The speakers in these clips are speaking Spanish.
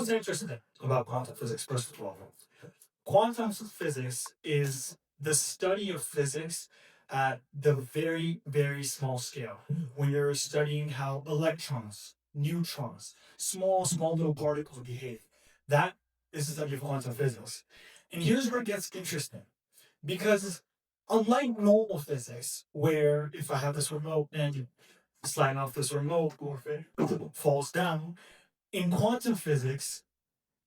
what's interesting about quantum physics, first of all? Quantum physics is the study of physics at the very, very small scale. When you're studying how electrons, neutrons, small little particles behave, that is the study of quantum physics. And here's where it gets interesting because unlike normal physics, where if I have this remote and you slide off this remote or if it falls down, in quantum physics,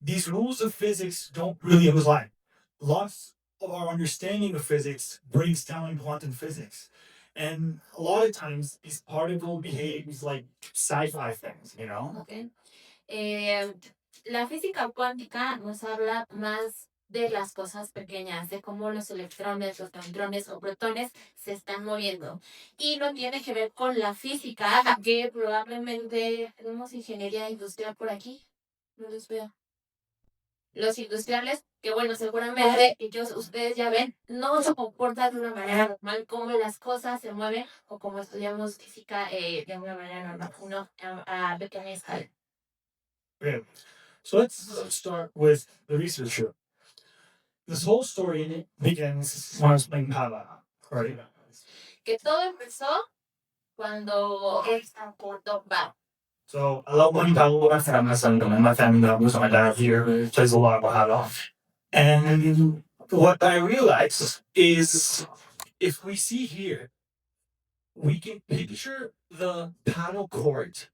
these rules of physics don't really apply. Lots of our understanding of physics breaks down in quantum physics. And a lot of times these particle behaves like sci-fi things, you know? Ok. Eh, la física cuántica nos habla más de las cosas pequeñas, de cómo los electrones, los neutrones o protones se están moviendo. Y no tiene que ver con la física, que probablemente tenemos ingeniería industrial por aquí. No los veo. Los industriales, que bueno, seguramente ellos, ustedes ya ven, no se comportan de una manera normal como las cosas se mueven o como estudiamos física de una manera normal, uno a pequeña escala. Okay. So let's start with the researcher. This whole story begins when I was playing Pava, right? Que todo empezó cuando esta cortó va. So I love playing Pava with my family. My family members, my dad here plays a lot of Pava. And what I realized is if we see here, we can picture the paddle court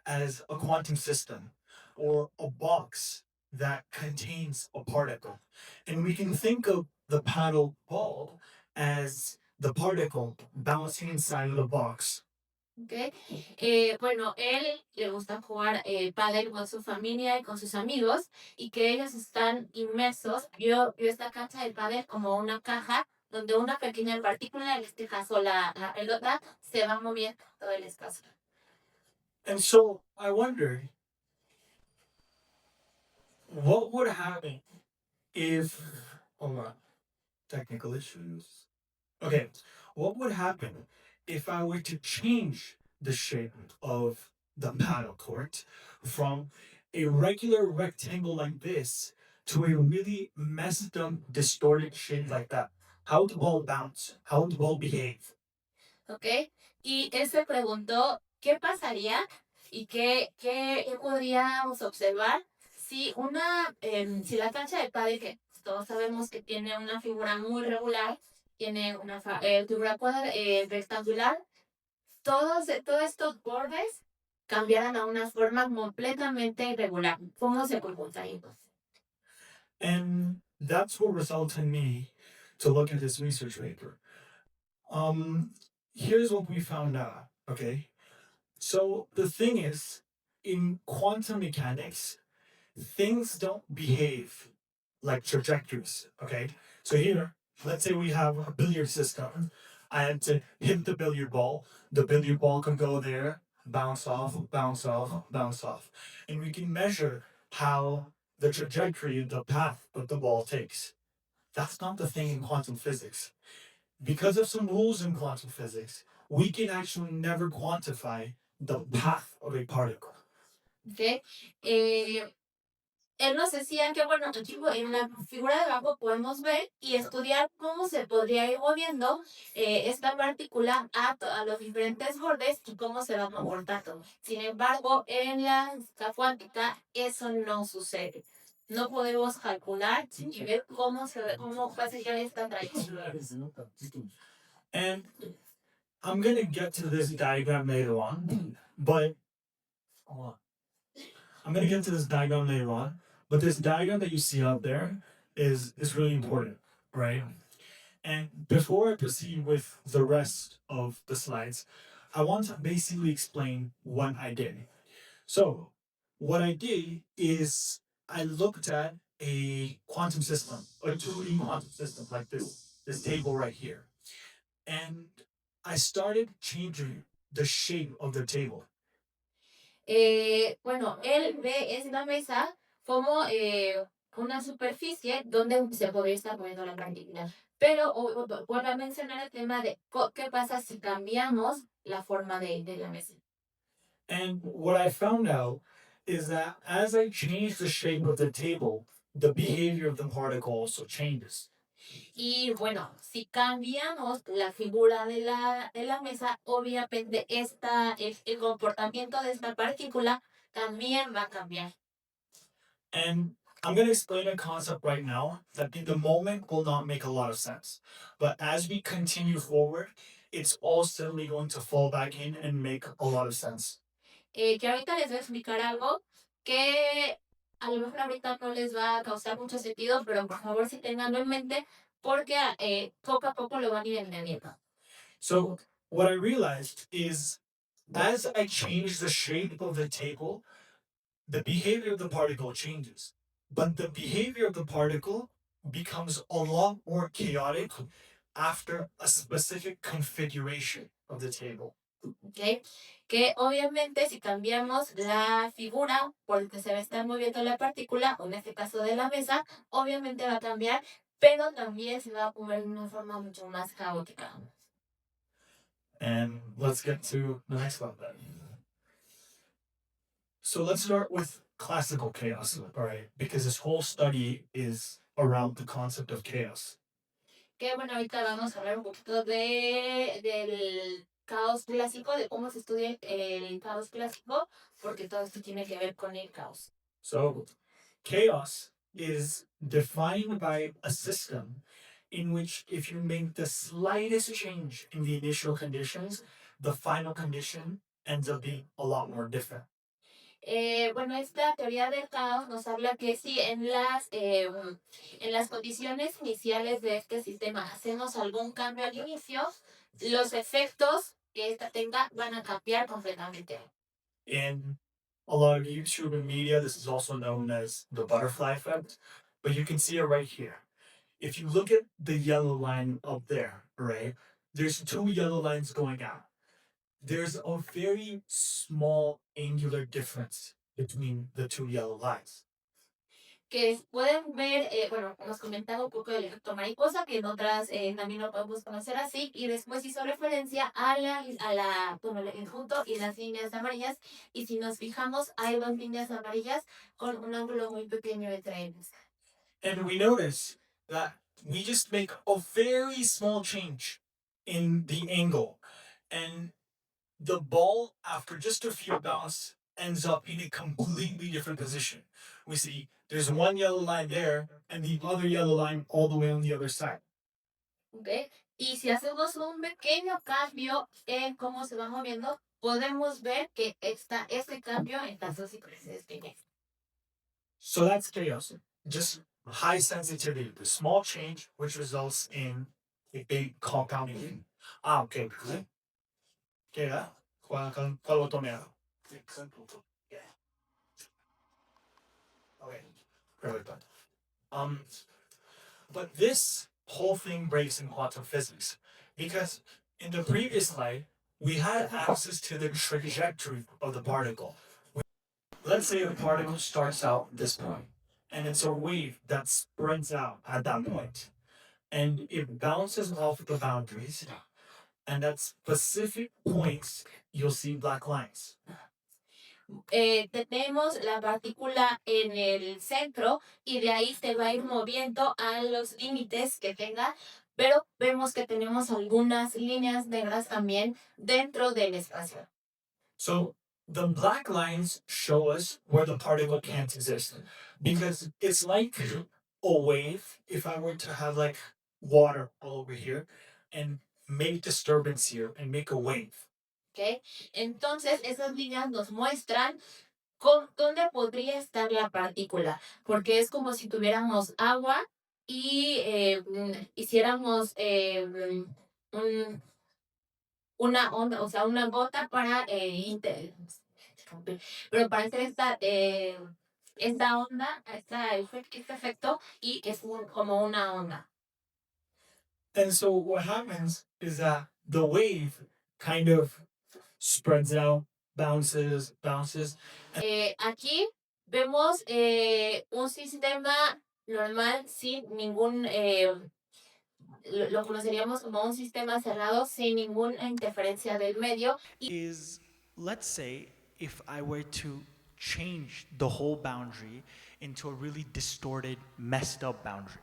as a quantum system or a box that contains a particle. And we can think of the paddle ball as the particle bouncing inside of the box. ¿Ok? Bueno, él le gusta jugar pádel con su familia y con sus amigos y que ellos están inmersos. Vio esta cancha de pádel como una caja donde una pequeña partícula, en este caso la pelota, se va moviendo todo el espacio. And so I wonder what would happen if, hold on, technical issues. Okay, what would happen if I were to change the shape of the paddle court from a regular rectangle like this to a really messed up, distorted shape like that? How would the ball bounce? How would the ball behave? ¿Ok? Y él se preguntó qué pasaría y qué podríamos observar si si la cancha de pádel, que todos sabemos que tiene una figura muy regular, tiene una figura rectangular, todos estos bordes cambiaran a una forma completamente irregular. ¿Cómo se comportaría? And that's what resulted in me to look at this research paper. Um, Here's what we found out, okay? So the thing is, in quantum mechanics, things don't behave like trajectories, okay? So here, let's say we have a billiard system. I had to hit the billiard ball. The billiard ball can go there, bounce off, bounce off, bounce off. And we can measure how the trajectory, the path that the ball takes. That's not the thing in quantum physics. Because of some rules in quantum physics, we can actually never quantify the path of a particle. ¿Ok? Él nos decía que, bueno, aquí en la figura de abajo podemos ver y estudiar cómo se podría ir moviendo esta partícula a los diferentes bordes y cómo se va comportando. Sin embargo, en la física cuántica eso no sucede. No podemos calcular y ver cómo va a seguir esta trayectoria. And I'm going to get to this diagram later on, but hold on. I'm going to get to this diagram later on, but this diagram that you see up there is really important, right? And before I proceed with the rest of the slides, I want to basically explain what I did. So, what I did is I looked at a quantum system, a 2D quantum system like this table right here. And I started changing the shape of the table. Bueno, él ve esta mesa como una superficie donde se podría estar poniendo la partícula. Pero vuelvo a mencionar el tema de qué pasa si cambiamos la forma de la mesa. And what I found out is that as I change the shape of the table, the behavior of the particle also changes. Y bueno, si cambiamos la figura de la mesa, obviamente el comportamiento de esta partícula también va a cambiar. And I'm going to explain a concept right now that in the moment will not make a lot of sense. But as we continue forward, it's all suddenly going to fall back in and make a lot of sense. Que ahorita les voy a explicar algo que a lo mejor ahorita no les va a causar mucho sentido, pero por favor sí tenganlo en mente porque poco a poco lo van a ir entendiendo. So, what I realized is as I change the shape of the table, the behavior of the particle changes. But the behavior of the particle becomes a lot more chaotic after a specific configuration of the table. ¿Ok? Que obviamente si cambiamos la figura por el que se va a estar moviendo la partícula, o en este caso de la mesa, obviamente va a cambiar, pero también se va a mover de una forma mucho más caótica. And let's get to the next one then. So let's start with classical chaos, all right? Because this whole study is around the concept of chaos. Que bueno, ahorita vamos a hablar un poquito del caos clásico, de cómo se estudia el caos clásico, porque todo esto tiene que ver con el caos. So, chaos is defined by a system in which, if you make the slightest change in the initial conditions, the final condition ends up being a lot more different. Bueno, esta teoría del caos nos habla que si en las condiciones iniciales de este sistema hacemos algún cambio al inicio, los efectos que esta tenga van a cambiar completamente. In a lot of YouTube and media, this is also known as the butterfly effect, but you can see it right here. If you look at the yellow line up there, right, there's two yellow lines going out. There's a very small angular difference between the two yellow lines. Que pueden ver, bueno, nos comentaba un poco del efecto mariposa, que en otras también lo podemos conocer así, y después hizo referencia bueno, el junto y las líneas amarillas, y si nos fijamos, hay dos líneas amarillas con un ángulo muy pequeño entre ellas. And we notice that we just make a very small change in the angle. And the ball, after just a few bounces, ends up in a completely different position. We see there's one yellow line there and the other yellow line all the way on the other side. ¿Ok? Y si hacemos un pequeño cambio en cómo se va moviendo, podemos ver que este cambio en las dos diferentes líneas. So that's chaos. Just high sensitivity, the small change which results in a big compounding. Ah, okay. Queda. ¿Cuál botón era? Yeah. Okay. Perfect. Um, but this whole thing breaks in quantum physics because in the previous slide we had access to the trajectory of the particle. Let's say the particle starts out at this point, and it's a wave that spreads out at that point, and it bounces off the boundaries, and at specific points you'll see black lines. Tenemos la partícula en el centro y de ahí se va a ir moviendo a los límites que tenga, pero vemos que tenemos algunas líneas negras también dentro del espacio. So the black lines show us where the particle can't exist because it's like a wave. If I were to have like water all over here and make disturbance here and make a wave. ¿Ok? Entonces, esas líneas nos muestran dónde podría estar la partícula, porque es como si tuviéramos agua y hiciéramos una onda, o sea, una gota para pero para hacer esta onda, este efecto, y es como una onda. And so what happens is that the wave kind of spreads out, bounces. Aquí vemos un sistema normal sin ningún, lo conoceríamos como un sistema cerrado sin ninguna interferencia del medio. Is let's say if I were to change the whole boundary into a really distorted, messed up boundary.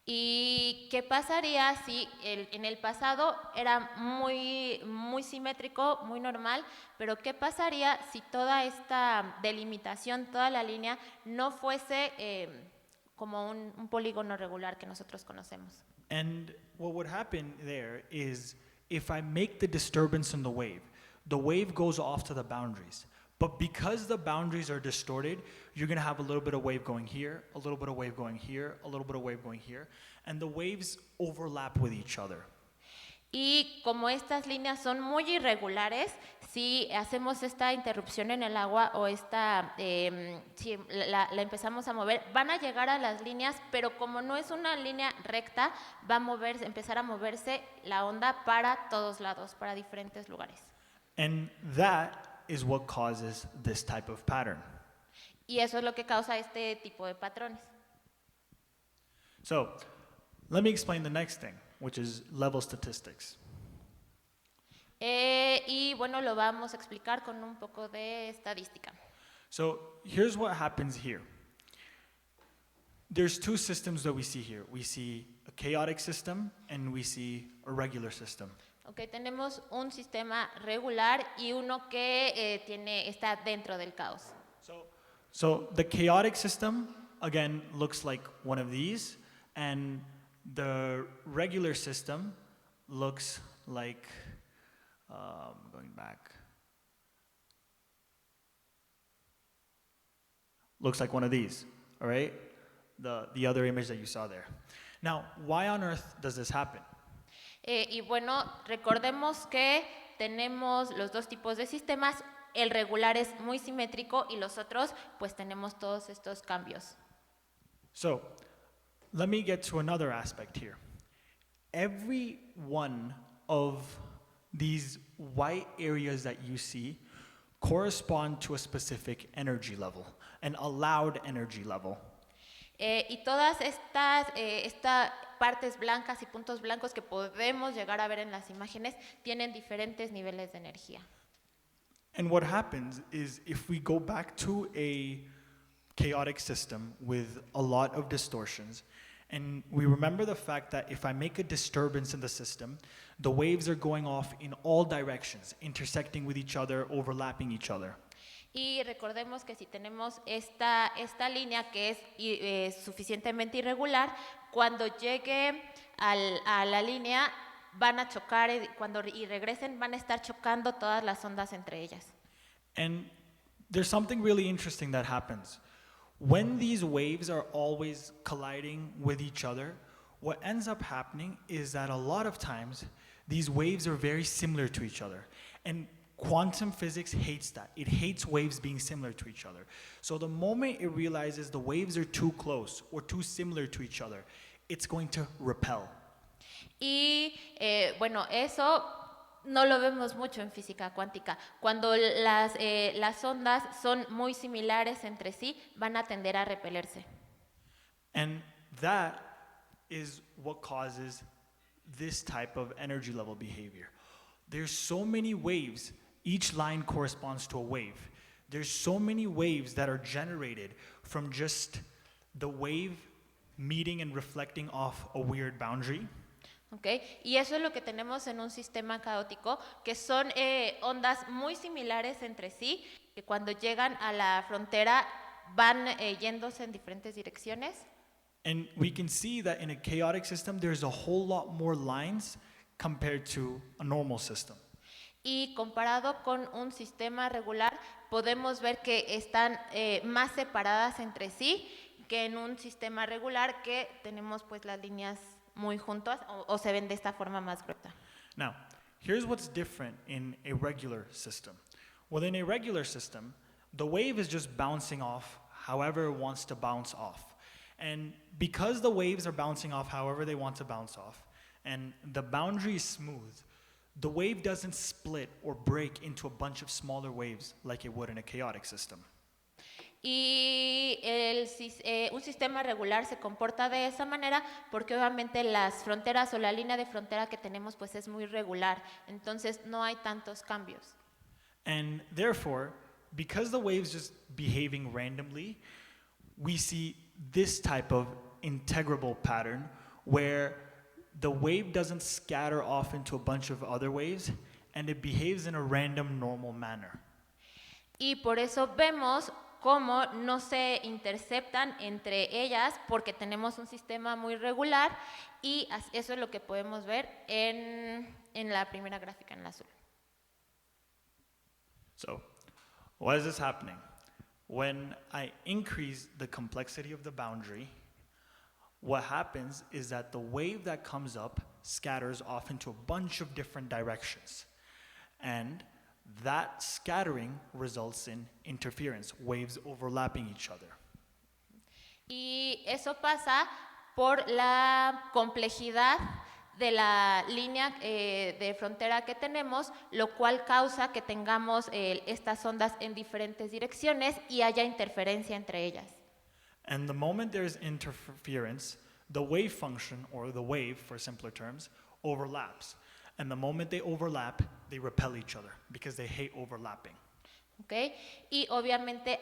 ¿Y qué pasaría si en el pasado era muy simétrico, muy normal, pero qué pasaría si toda esta delimitación, toda la línea, no fuese como un polígono regular que nosotros conocemos? And what would happen there is if I make the disturbance in the wave goes off to the boundaries. But because the boundaries are distorted, you're going to have a little bit of wave going here, a little bit of wave going here, a little bit of wave going here, and the waves overlap with each other. Y como estas líneas son muy irregulares, si hacemos esta interrupción en el agua o si la empezamos a mover, van a llegar a las líneas, pero como no es una línea recta, va a empezar a moverse la onda para todos lados, para diferentes lugares. And that is what causes this type of pattern. Y eso es lo que causa este tipo de patrones. So, let me explain the next thing, which is level statistics. Y bueno, lo vamos a explicar con un poco de estadística. So, here's what happens here. There's two systems that we see here. We see a chaotic system and we see a regular system. Okay, tenemos un sistema regular y uno que está dentro del caos. So the chaotic system, again, looks like one of these, and the regular system looks like, going back, looks like one of these, all right? The other image that you saw there. Now, why on earth does this happen? Y bueno, recordemos que tenemos los dos tipos de sistemas. El regular es muy simétrico y los otros, pues tenemos todos estos cambios. So, let me get to another aspect here. Every one of these white areas that you see correspond to a specific energy level, an allowed energy level. Y todas estas partes blancas y puntos blancos que podemos llegar a ver en las imágenes tienen diferentes niveles de energía. And what happens is if we go back to a chaotic system with a lot of distortions, and we remember the fact that if I make a disturbance in the system, the waves are going off in all directions, intersecting with each other, overlapping each other. Y recordemos que si tenemos esta línea que es suficientemente irregular, cuando llegue a la línea van a chocar y regresen van a estar chocando todas las ondas entre ellas. And there's something really interesting that happens. When these waves are always colliding with each other, what ends up happening is that a lot of times these waves are very similar to each other. And quantum physics hates that. It hates waves being similar to each other. So the moment it realizes the waves are too close or too similar to each other, it's going to repel. Y bueno, eso no lo vemos mucho en física cuántica. Cuando las ondas son muy similares entre sí, van a tender a repelerse. And that is what causes this type of energy level behavior. There's so many waves. Each line corresponds to a wave. There's so many waves that are generated from just the wave meeting and reflecting off a weird boundary. Okay. Y eso es lo que tenemos en un sistema caótico, que son ondas muy similares entre sí, que cuando llegan a la frontera van yéndose en diferentes direcciones. And we can see that in a chaotic system, there's a whole lot more lines compared to a normal system. Y comparado con un sistema regular, podemos ver que están más separadas entre sí que en un sistema regular que tenemos pues las líneas muy juntas o se ven de esta forma más gruesa. Now, here's what's different in a regular system. Well, in a regular system, the wave is just bouncing off however it wants to bounce off. And because the waves are bouncing off however they want to bounce off, and the boundary is smooth, the wave doesn't split or break into a bunch of smaller waves like it would in a chaotic system. Y un sistema regular se comporta de esa manera porque obviamente las fronteras o la línea de frontera que tenemos pues es muy regular, entonces no hay tantos cambios. And therefore, because the wave's just behaving randomly, we see this type of integrable pattern where the wave doesn't scatter off into a bunch of other waves and it behaves in a random normal manner. Y por eso vemos cómo no se interceptan entre ellas porque tenemos un sistema muy regular y eso es lo que podemos ver en la primera gráfica en azul. So, why is this happening? When I increase the complexity of the boundary, what happens is that the wave that comes up scatters off into a bunch of different directions. And that scattering results in interference, waves overlapping each other. Y eso pasa por la complejidad de la línea de frontera que tenemos, lo cual causa que tengamos estas ondas en diferentes direcciones y haya interferencia entre ellas. And the moment there's interference, the wave function, or the wave for simpler terms, overlaps. And the moment they overlap, they repel each other because they hate overlapping. ¿Okay? Y obviamente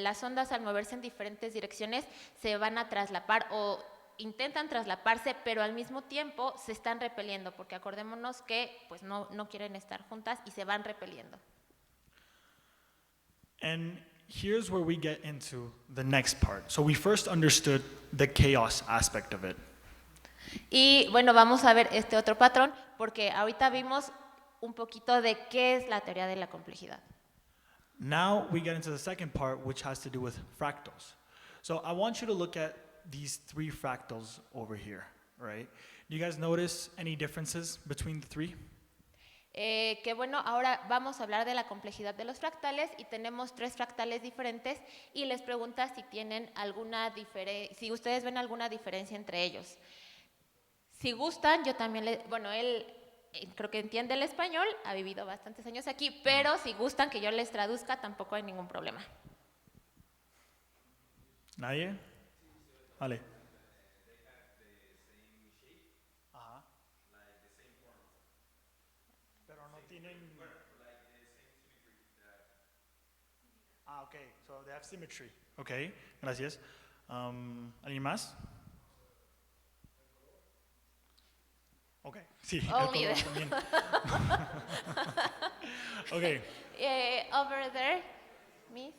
las ondas al moverse en diferentes direcciones se van a traslapar o intentan traslaparse, pero al mismo tiempo se están repeliendo, porque acordémonos que pues no quieren estar juntas y se van repeliendo. And here's where we get into the next part. So we first understood the chaos aspect of it. Y bueno, vamos a ver este otro patrón, porque ahorita vimos un poquito de qué es la teoría de la complejidad. Now we get into the second part, which has to do with fractals. So I want you to look at these three fractals over here, right? Do you guys notice any differences between the three? Que bueno, ahora vamos a hablar de la complejidad de los fractales y tenemos 3 fractales diferentes y les pregunta si tienen si ustedes ven alguna diferencia entre ellos. Si gustan, yo también él creo que entiende el español, ha vivido bastantes años aquí, pero si gustan que yo les traduzca, tampoco hay ningún problema. ¿Nadie? Vale. Ajá. Pero no tienen... okay, so they have symmetry. Okay, gracias. ¿Alguien más? Okay, sí, el Only color también. Okay. Over there, Miss.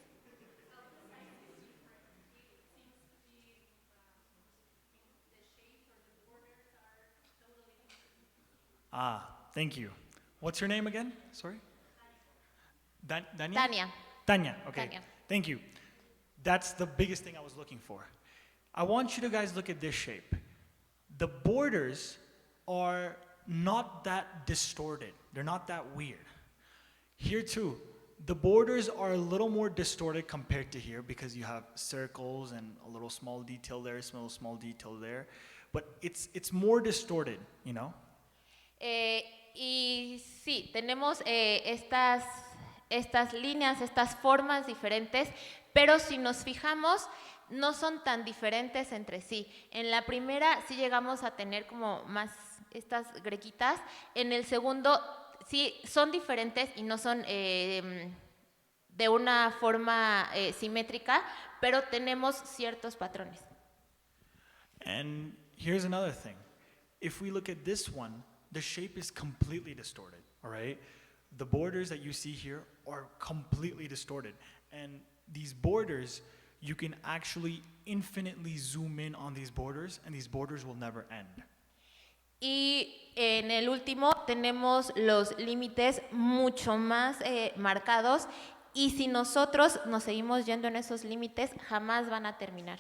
Thank you. What's your name again? Sorry? Dania? Tania. Tanya, okay. Tanya. Thank you. That's the biggest thing I was looking for. I want you to guys look at this shape. The borders are not that distorted. They're not that weird. Here too, the borders are a little more distorted compared to here because you have circles and a little small detail there, small detail there. But it's more distorted, you know? Y sí, tenemos estas líneas, estas formas diferentes, pero si nos fijamos, no son tan diferentes entre sí. En la primera sí llegamos a tener como más estas grequitas, en el segundo sí son diferentes y no son de una forma simétrica, pero tenemos ciertos patrones. And here's another thing. If we look at this one, the shape is completely distorted, all right? The borders that you see here are completely distorted. And these borders, you can actually infinitely zoom in on these borders, and these borders will never end. Y en el último tenemos los límites mucho más marcados, y si nosotros nos seguimos yendo en esos límites, jamás van a terminar.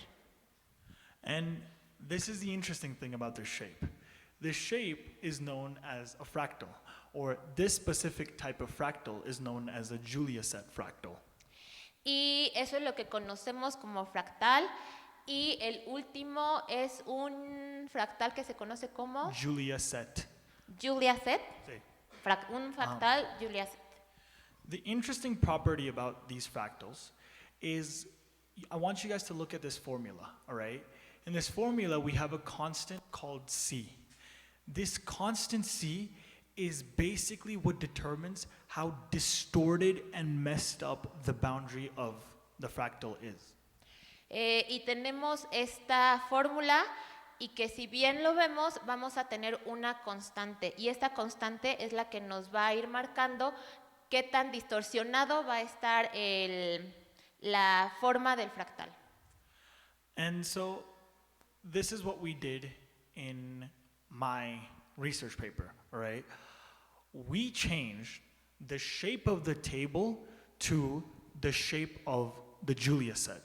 And this is the interesting thing about this shape. This shape is known as a fractal, or this specific type of fractal is known as a Julia set fractal. Y eso es lo que conocemos como fractal, y el último es un fractal que se conoce como Julia set. Julia set. Sí. Un fractal Julia set. The interesting property about these fractals is, I want you guys to look at this formula, all right? In this formula, we have a constant called C. This constant C is basically what determines how distorted and messed up the boundary of the fractal is. Y tenemos esta fórmula y que si bien lo vemos, vamos a tener una constante. Y esta constante es la que nos va a ir marcando qué tan distorsionado va a estar la forma del fractal. And so this is what we did in my research paper, all right? We changed the shape of the table to the shape of the Julia set.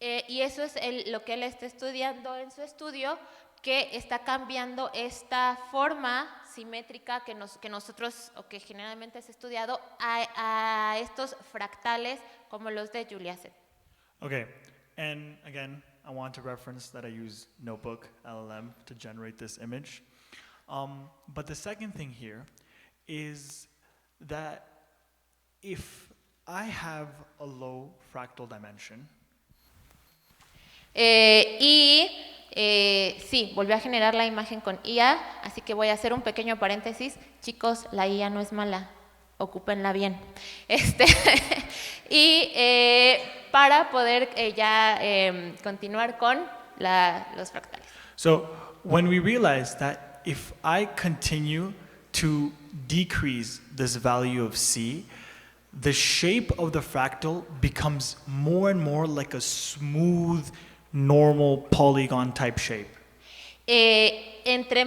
Y eso es lo que él está estudiando en su estudio, que está cambiando esta forma simétrica que nosotros, o que generalmente es estudiado, a estos fractales como los de Julia set. Okay, and again, I want to reference that I use Notebook LLM to generate this image. But the second thing here is that if I have a low fractal dimension, Sí, volvió a generar la imagen con IA, así que voy a hacer un pequeño paréntesis. Chicos, la IA no es mala, ocúpenla bien. Y para poder ya continuar con los fractales. so when we realize that if I continue to decrease this value of C, the shape of the fractal becomes more and more like a smooth, normal polygon type shape. Entre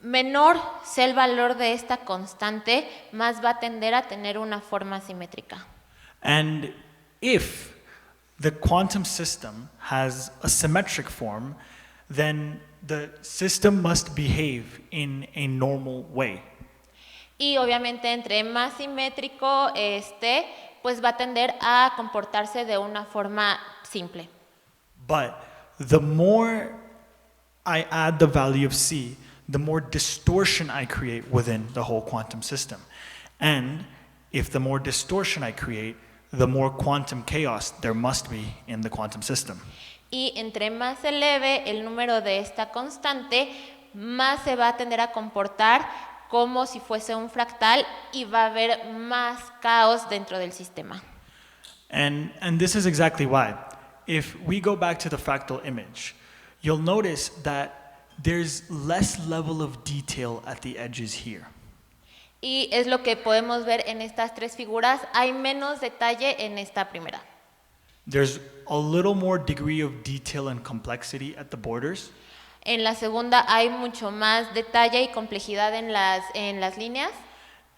menor sea el valor de esta constante, más va a tender a tener una forma simétrica. And if the quantum system has a symmetric form, then the system must behave in a normal way. Y obviamente entre más simétrico pues va a tender a comportarse de una forma simple. But the more I add the value of C, the more distortion I create within the whole quantum system. And if the more distortion I create, the more quantum chaos there must be in the quantum system. Y entre más se eleve el número de esta constante, más se va a tender a comportar como si fuese un fractal y va a haber más caos dentro del sistema. And this is exactly why. If we go back to the fractal image, you'll notice that there's less level of detail at the edges here. Y es lo que podemos ver en estas tres figuras. Hay menos detalle en esta primera. There's a little more degree of detail and complexity at the borders. En la segunda hay mucho más detalle y complejidad en las líneas.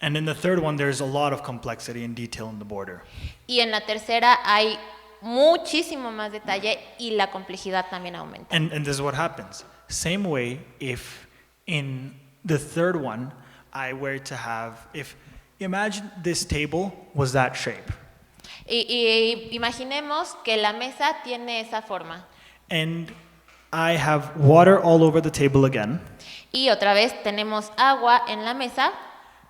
And in the third one, there's a lot of complexity and detail in the border. Y en la tercera hay muchísimo más detalle y la complejidad también aumenta. And this is what happens. Same way, if in the third one, I were to have, imagine this table was that shape. Y imaginemos que la mesa tiene esa forma. And I have water all over the table again. Y otra vez tenemos agua en la mesa.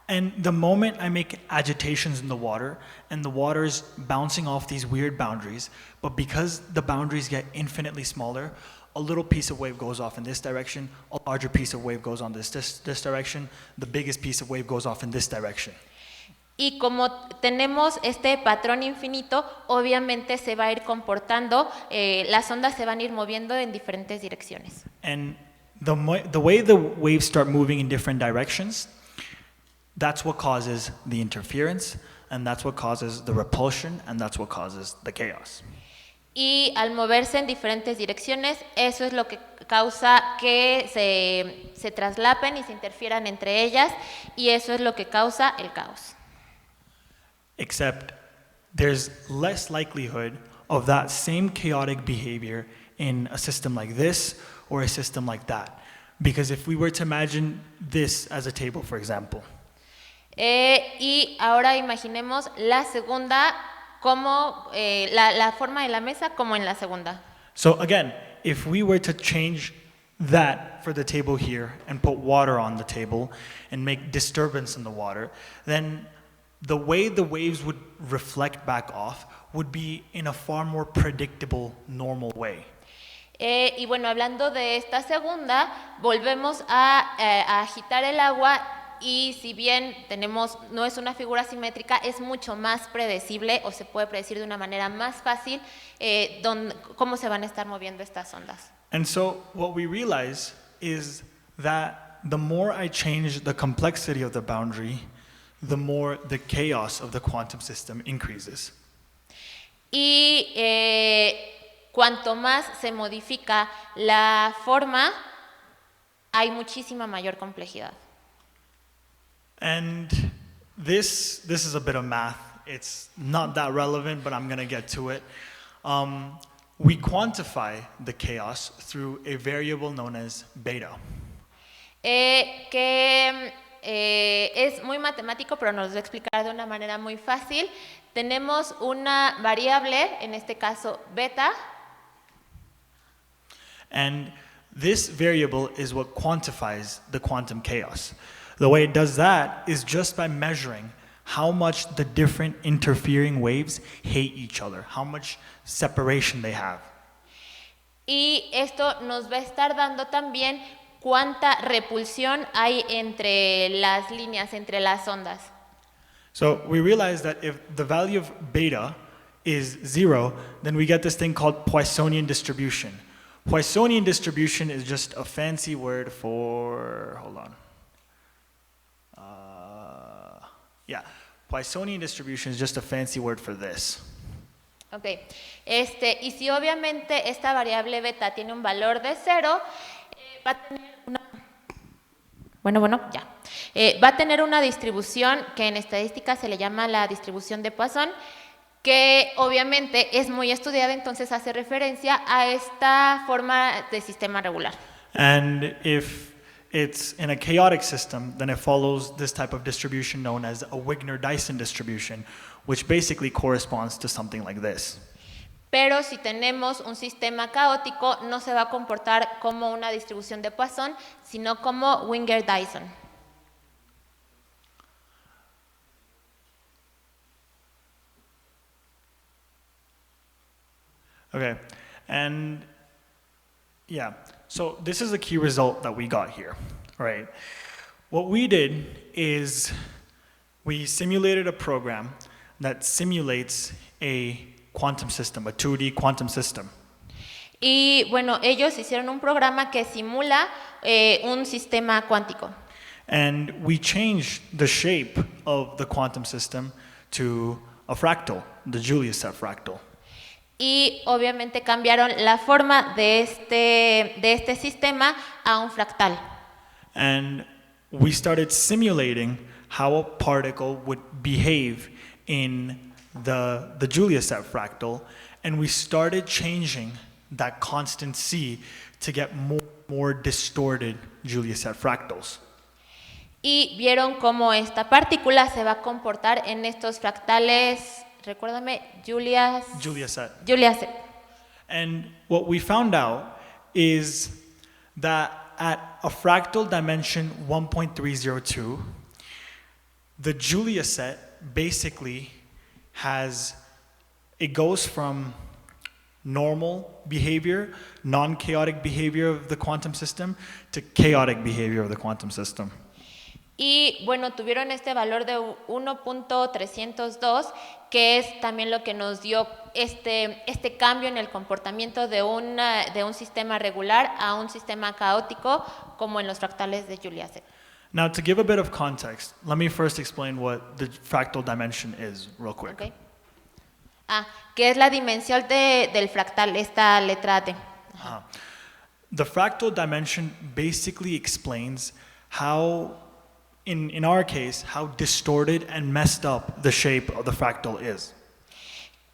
And the moment I make agitations in the water, and the water's bouncing off these weird boundaries, but because the boundaries get infinitely smaller, a little piece of wave goes off in this direction, a larger piece of wave goes on this direction, the biggest piece of wave goes off in this direction. Y como tenemos este patrón infinito, obviamente se va a ir comportando, las ondas se van a ir moviendo en diferentes direcciones. And the way the waves start moving in different directions, that's what causes the interference, and that's what causes the repulsion, and that's what causes the chaos. Y al moverse en diferentes direcciones, eso es lo que causa que se traslapen y se interfieran entre ellas, y eso es lo que causa el caos. Except there's less likelihood of that same chaotic behavior in a system like this or a system like that. Because if we were to imagine this as a table, for example, y ahora imaginemos la segunda como la forma de la mesa como en la segunda. so again, if we were to change that for the table here and put water on the table and make disturbance in the water, then the way the waves would reflect back off would be in a far more predictable, normal way. Y bueno, hablando de esta segunda, volvemos a agitar el agua y si bien no es una figura simétrica, es mucho más predecible o se puede predecir de una manera más fácil cómo se van a estar moviendo estas ondas. And so what we realize is that the more I change the complexity of the boundary, the more the chaos of the quantum system increases. Y cuanto más se modifica la forma, hay muchísima mayor complejidad. And this is a bit of math. It's not that relevant, but I'm going to get to it. We quantify the chaos through a variable known as beta. Es muy matemático, pero nos lo voy a explicar de una manera muy fácil. Tenemos una variable, en este caso beta. And this variable is what quantifies the quantum chaos. The way it does that is just by measuring how much the different interfering waves hate each other, how much separation they have. Y esto nos va a estar dando también cuánta repulsión hay entre las líneas, entre las ondas. So we realize that if the value of beta is 0, then we get this thing called Poissonian distribution. Poissonian distribution is just a fancy word for, hold on. Poissonian distribution is just a fancy word for this. Ok, y si obviamente esta variable beta tiene un valor de 0, va a tener una... va a tener una distribución que en estadística se le llama la distribución de Poisson, que obviamente es muy estudiada, entonces hace referencia a esta forma de sistema regular. And if it's in a chaotic system, then it follows this type of distribution known as a Wigner-Dyson distribution, which basically corresponds to something like this. Pero si tenemos un sistema caótico, no se va a comportar como una distribución de Poisson, sino como Wigner-Dyson. Okay, and yeah, so this is the key result that we got here, right? What we did is we simulated a program that simulates a quantum system, a 2D quantum system. Y bueno, ellos hicieron un programa que simula un sistema cuántico. And we changed the shape of the quantum system to a fractal, the Julius set fractal. Y obviamente cambiaron la forma de este sistema a un fractal. And we started simulating how a particle would behave in the Julius set fractal, and we started changing that constant C to get more distorted Julius set fractals. Y vieron cómo esta partícula se va a comportar en estos fractales, recuérdame, Julius set. And what we found out is that at a fractal dimension 1.302, the Julius set basically it goes from normal behavior, non-chaotic behavior of the quantum system, to chaotic behavior of the quantum system. Y bueno, tuvieron este valor de 1.302, que es también lo que nos dio este cambio en el comportamiento de un sistema regular a un sistema caótico, como en los fractales de Julius set. Now, to give a bit of context, let me first explain what the fractal dimension is real quick. Okay. ¿Qué es la dimensión del fractal, esta letra D? The fractal dimension basically explains how, in our case, how distorted and messed up the shape of the fractal is.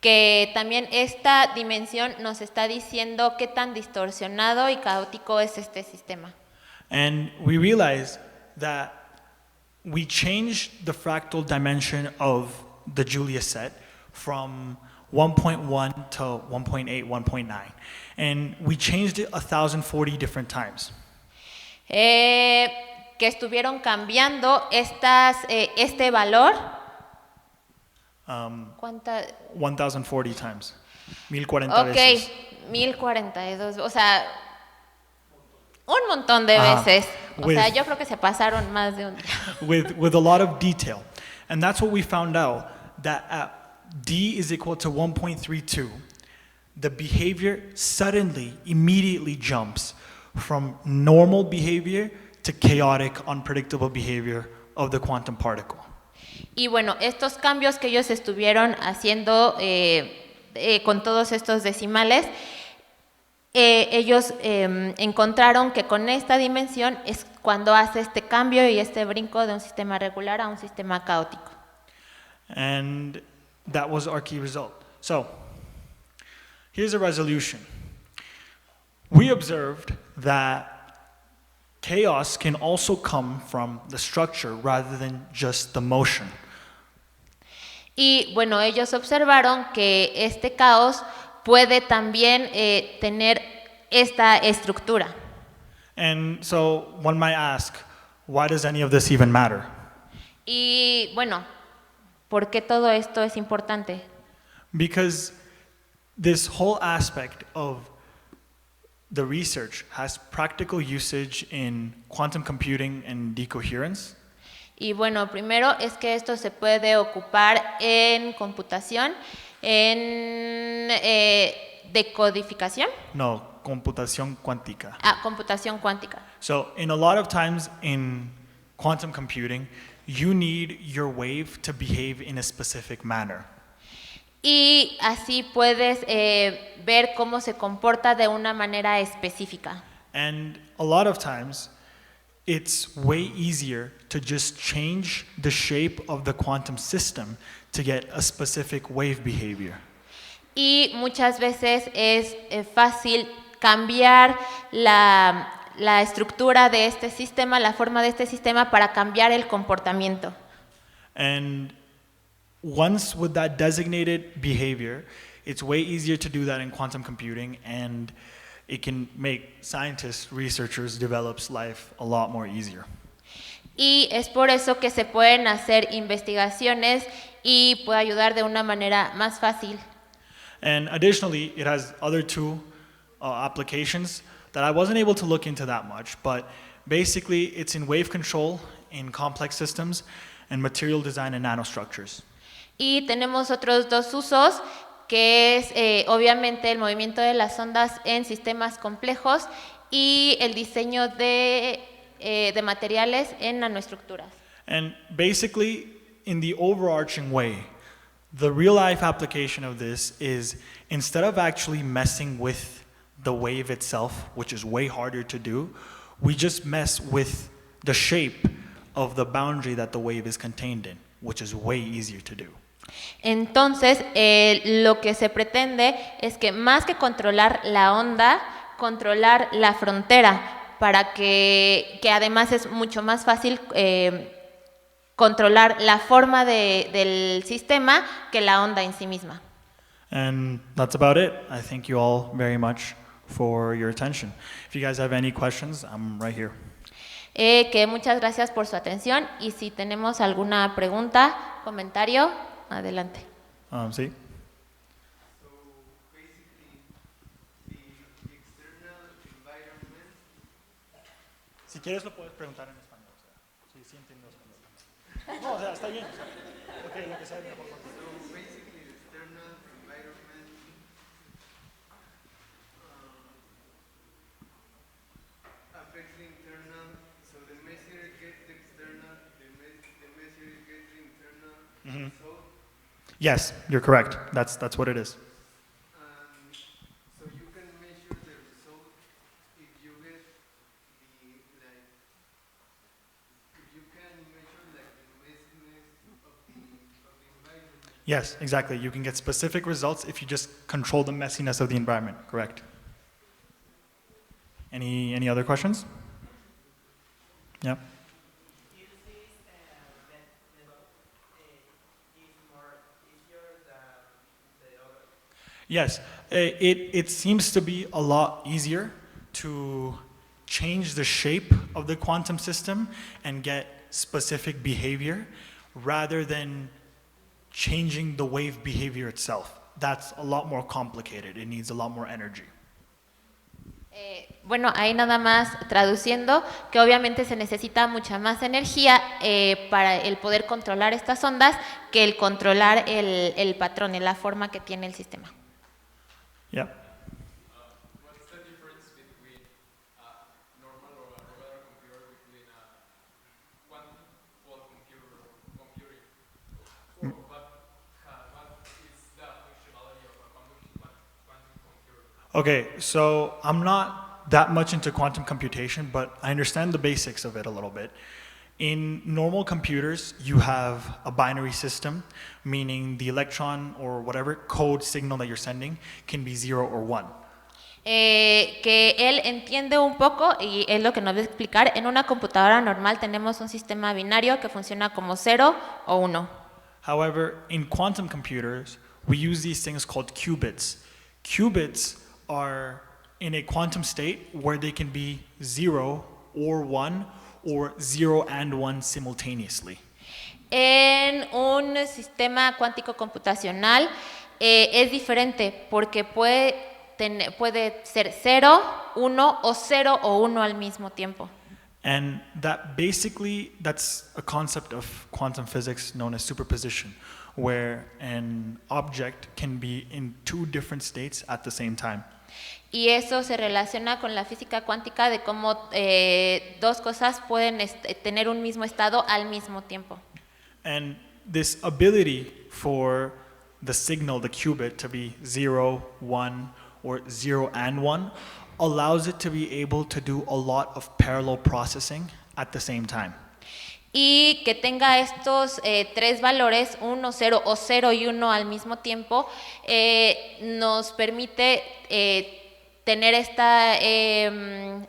Que también esta dimensión nos está diciendo qué tan distorsionado y caótico es este sistema. And we realized that we changed the fractal dimension of the Julius set from 1.1 to 1.8, 1.9. And we changed it 1,040 different times. Que estuvieron cambiando este valor. ¿Cuánta? 1,040 times. 1,040 Ok, veces. 1042. O sea, Un montón de Ajá. veces. O sea, With- yo creo que se pasaron más de un día. with a lot of detail. And that's what we found out, that at D is equal to 1.32, the behavior suddenly, immediately jumps from normal behavior to chaotic, unpredictable behavior of the quantum particle. Y bueno, estos cambios que ellos estuvieron haciendo con todos estos decimales, ellos encontraron que con esta dimensión es cuando hace este cambio y este brinco de un sistema regular a un sistema caótico. And that was our key result. So, here's a resolution. We observed that chaos can also come from the structure rather than just the motion. Y bueno, ellos observaron que este caos puede también tener esta estructura. And so one might ask, why does any of this even matter? Y bueno, ¿por qué todo esto es importante? Because this whole aspect of the research has practical usage in quantum computing and decoherence. Y bueno, primero es que esto se puede ocupar en computación, en decodificación, No, computación cuántica. computación cuántica. So, in a lot of times in quantum computing, you need your wave to behave in a specific manner. Y así puedes ver cómo se comporta de una manera específica. And a lot of times, it's way easier to just change the shape of the quantum system to get a specific wave behavior. Y muchas veces es fácil cambiar la estructura de este sistema, la forma de este sistema para cambiar el comportamiento. And once with that designated behavior, it's way easier to do that in quantum computing, and it can make scientists, researchers, develops life a lot more easier. Y es por eso que se pueden hacer investigaciones y puede ayudar de una manera más fácil. And additionally, it has other two applications that I wasn't able to look into that much, but basically it's in wave control in complex systems and material design and nanostructures. Y tenemos otros dos usos, que es obviamente el movimiento de las ondas en sistemas complejos y el diseño de materiales en nanoestructuras. And basically, in the overarching way, the real life application of this is instead of actually messing with the wave itself, which is way harder to do, we just mess with the shape of the boundary that the wave is contained in, which is way easier to do. Entonces, lo que se pretende es que más que controlar la onda, controlar la frontera, para que además es mucho más fácil controlar la forma del sistema que la onda en sí misma. And that's about it. I thank you all very much for your attention. If you guys have any questions, I'm right here. Que muchas gracias por su atención y si tenemos alguna pregunta, comentario, adelante. See? Si quieres lo puedes preguntar en español. O sea, sí entiendo español. No, o sea, está bien. O sea, lo que sea es mejor. So basically, the external environment affects the internal. So the messier gets the external, the messier gets the internal result. Yes, you're correct. That's what it is. So you can measure the result if you get if you can measure like the messiness of the environment. Yes, exactly. You can get specific results if you just control the messiness of the environment. Correct. Any other questions? Yeah. Yes, it seems to be a lot easier to change the shape of the quantum system and get specific behavior rather than changing the wave behavior itself. That's a lot more complicated. It needs a lot more energy. Bueno, ahí nada más traduciendo que obviamente se necesita mucha más energía para el poder controlar estas ondas que el controlar el patrón, la forma que tiene el sistema. Yeah. What's the difference between a normal or a regular computer between a quantum fault computer or computing? Or what is the functionality of a quantum computer? Okay, so I'm not that much into quantum computation, but I understand the basics of it a little bit. In normal computers, you have a binary system, meaning the electron or whatever code signal that you're sending can be 0 or 1. Que él entiende un poco y es lo que nos va a explicar. En una computadora normal tenemos un sistema binario que funciona como 0 o 1. However, in quantum computers, we use these things called qubits. Qubits are in a quantum state where they can be 0 or 1 or 0 and 1 simultaneously. En un sistema cuántico computacional es diferente porque puede ser 0, 1 o 0 o 1 al mismo tiempo. And that's a concept of quantum physics known as superposition, where an object can be in two different states at the same time. Y eso se relaciona con la física cuántica de cómo dos cosas pueden tener un mismo estado al mismo tiempo. And this ability for the signal, the qubit, to be 0, 1, or 0 and 1 allows it to be able to do a lot of parallel processing at the same time. Y que tenga estos tres valores, 1, 0 o 0 y 1 al mismo tiempo, nos permite tener